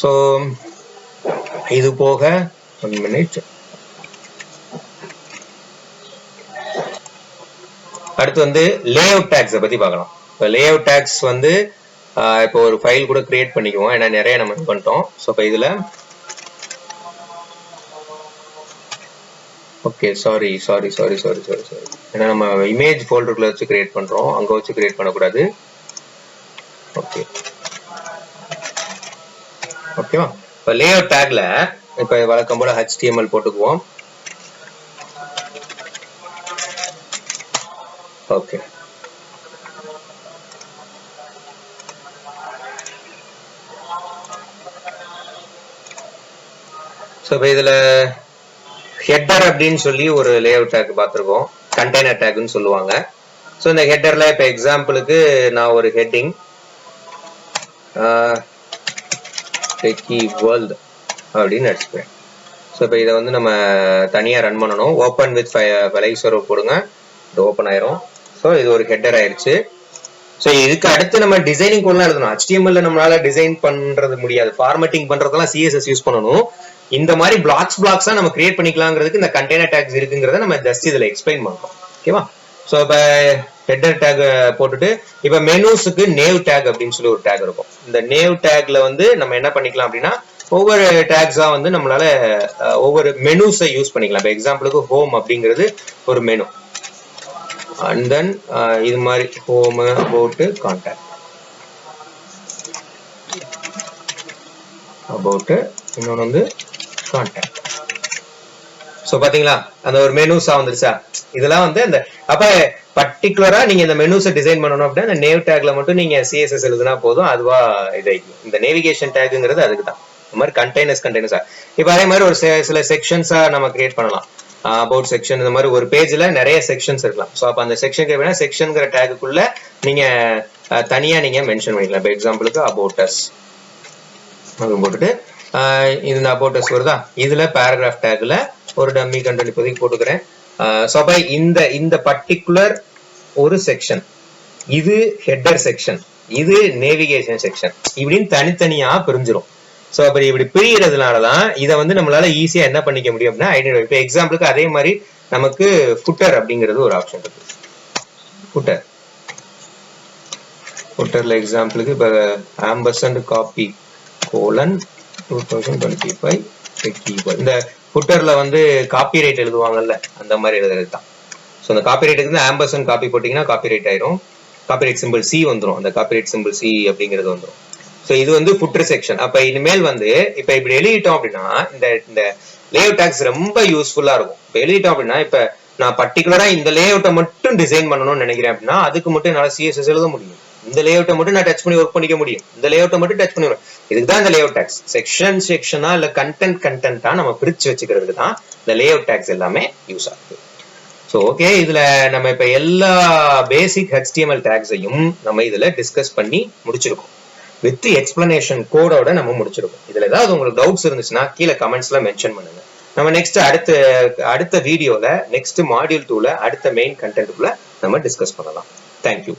ஸோ இது போக 1 minute. அடுத்து வந்து லேஅவுட் டேக்ஸை பத்தி பார்க்கலாம். இப்போ லேஅவுட் டேக்ஸ் வந்து இப்போ ஒரு ஃபைல் கூட கிரியேட் பண்ணிக்குவோம், ஏன்னா நிறைய நம்ம இது பண்ணிட்டோம். ஸோ இப்போ இதுல ஓகே சாரி, ஏன்னா நம்ம இமேஜ் ஃபோல்டருக்குள்ள வச்சு கிரியேட் பண்றோம், அங்க வச்சு கிரியேட் பண்ணக்கூடாது. ஓகே ஓகேவா? இப்போ லேஅவுட் டேக்ல இப்போ வழக்கம் போல HTML போட்டுக்குவோம். ஓகே ஸோ இப்போ இதுல ஹெட்டர் அப்படின்னு சொல்லி ஒரு லே அவுட் டேக் பார்த்துருக்கோம், கண்டெய்னர் டேக்னு சொல்லுவாங்க. ஸோ இந்த ஹெட்டர்ல இப்போ எக்ஸாம்பிளுக்கு நான் ஒரு ஹெட்டிங் டெக்கி வேர்ல்டு அப்படின்னு அடிச்சுக்கிறேன். ஸோ இப்போ இதை வந்து நம்ம தனியாக ரன் பண்ணணும். ஓப்பன் வித் ஃபைல் சர்வர் போடுங்க, இது ஓப்பன் ஆயிரும். ஸோ இது ஒரு ஹெட்டர் ஆயிருச்சு. ஸோ இதுக்கு அடுத்து நம்ம டிசைனிங் கோட்லாம் எழுதணும். HTML நம்மளால டிசைன் பண்றது முடியாது, ஃபார்மேட்டிங் பண்றதெல்லாம் CSS யூஸ் பண்ணணும். இந்த மாதிரி பிளாக்ஸா நம்ம கிரியேட் பண்ணிக்கலாங்கிறதுக்கு இந்த கண்டெய்னர் டேக்ஸ் இருக்குங்கிறத நம்ம ஜஸ்ட் இதுல எக்ஸ்பிளைன் பண்றோம். ஓகேவா? ஸோ இப்போ ஹெட்டர் டேக் போட்டுட்டு இப்போ மெனூஸுக்கு நேவ் டேக் அப்படின்னு சொல்லி ஒரு டேக் இருக்கும். இந்த நேவ் டேக்ல வந்து நம்ம என்ன பண்ணிக்கலாம் அப்படின்னா ஒவ்வொரு டேக்ஸா வந்து நம்மளால ஒவ்வொரு மெனூஸை யூஸ் பண்ணிக்கலாம். இப்போ எக்ஸாம்பிளுக்கு ஹோம் அப்படிங்கிறது ஒரு மெனு, அண்ட் தென் இது மாதிரி ஹோம், அபவுட், கான்டாக்ட், அபவுட், இன்னொன்று வந்து கான்டாக்ட். ஸோ பாத்தீங்களா அந்த ஒரு மெனூஸா வந்துருச்சா? இதெல்லாம் வந்து அந்த அப்ப பர்டிகுலரா நீங்க இந்த மெனூஸை டிசைன் பண்ணணும் அப்படின்னா இந்த நேவ் டேக்ல மட்டும் நீங்க CSS எழுதுனா போதும், அதுவா இதாயிக்கும். இந்த நேவிகேஷன் டேக்ங்கிறது அதுக்கு தான். இந்த மாதிரி கண்டெய்னர்ஸா இப்போ அதே மாதிரி ஒரு சில செக்ஷன்ஸா நம்ம கிரியேட் பண்ணலாம். அபவுட் செக்ஷன், இந்த மாதிரி ஒரு பேஜ்ல நிறைய செக்ஷன்ஸ் இருக்கலாம். ஸோ அப்போ அந்த செக்ஷனுக்கு செக்ஷன்ங்கிற டேக்குள்ள நீங்க தனியா நீங்க மென்ஷன் பண்ணிக்கலாம். இப்போ எக்ஸாம்பிளுக்கு அபவுட் அஸ் போட்டுட்டு இது அபவுட் அஸ் வருதா, இதுல பேராகிராஃப் டேக்ல ஒரு டம்மி கண்டென்ட் இப்போதைக்கு போட்டுக்கிறேன். ஸோ அப்போ இந்த பர்டிகுலர் ஒரு செக்ஷன், இது ஹெட்டர் செக்ஷன், இது நேவிகேஷன் செக்ஷன், இப்படின்னு தனித்தனியா பிரிஞ்சிடும். ஸோ அப்படி இப்படி பிரியறதுனாலதான் இதை வந்து நம்மளால ஈஸியா என்ன பண்ணிக்க முடியும் அப்படின்னா ஐடென்டிஃபை. இப்போ எக்ஸாம்பிளுக்கு அதே மாதிரி நமக்கு ஃபுட்டர் அப்படிங்கிறது ஒரு ஆப்ஷன் இருக்கு. ஃபுட்டர்ல எக்ஸாம்பிளுக்கு இப்போ ஆம்பர்சண்ட் காப்பி கோலன் 2025 இந்த ஃபுட்டர்ல வந்து காப்பி ரைட் எழுதுவாங்கல்ல, அந்த மாதிரி எழுதுறது தான். ஸோ அந்த காப்பி ரைட்டுக்கு வந்து ஆம்பர்சண்ட் காப்பி போட்டீங்கன்னா காப்பி ரைட் ஆயிரும். காப்பி ரைட் சிம்பிள் C வந்துடும், அந்த காப்பி ரைட் சிம்பிள் C அப்படிங்கிறது வந்துடும். ஸோ இது வந்து ஃபுட்டர் செக்ஷன். அப்ப இனிமேல் வந்து இப்ப இப்படி எழுதிட்டோம் அப்படின்னா இந்த லேஅவுட் டேக்ஸ் ரொம்ப யூஸ்ஃபுல்லா இருக்கும். இப்ப எழுதிட்டோம் அப்படின்னா இப்ப நான் பர்டிகுலரா இந்த லேஅவுட்டை மட்டும் டிசைன் பண்ணணும்னு நினைக்கிறேன் அப்படின்னா அதுக்கு மட்டும் என்னால CSS எழுத முடியும். இந்த லேஅவுட்டை மட்டும் நான் டச் பண்ணி ஒர்க் பண்ணிக்க முடியும். இந்த லேஅவுட்டை மட்டும் டச் பண்ணி இதுக்கு தான் இந்த லேஅவுட் டேக்ஸ். செக்ஷனா இல்ல கண்டென்ட்டா நம்ம பிரிச்சு வச்சுக்கிறதுக்கு தான் இந்த லேஅவுட் டேக்ஸ் எல்லாமே யூஸ் ஆகுது. ஸோ ஓகே, இதுல நம்ம இப்ப எல்லா பேசிக் HTML டேக்ஸையும் நம்ம இதுல டிஸ்கஸ் பண்ணி முடிச்சிருக்கோம். வித் எக்ஸ்பிளனேஷன் கோடோட நம்ம முடிச்சிருக்கோம். இதுல ஏதாவது உங்களுக்கு டவுட்ஸ் இருந்துச்சுன்னா கீழே கமெண்ட்ஸ்ல மென்ஷன் பண்ணுங்க. நம்ம நெக்ஸ்ட் அடுத்த வீடியோல நெக்ஸ்ட் மாடியூல் 2ல அடுத்த மெயின் கண்டென்ட்குள்ள நம்ம டிஸ்கஸ் பண்ணலாம். தேங்க்யூ.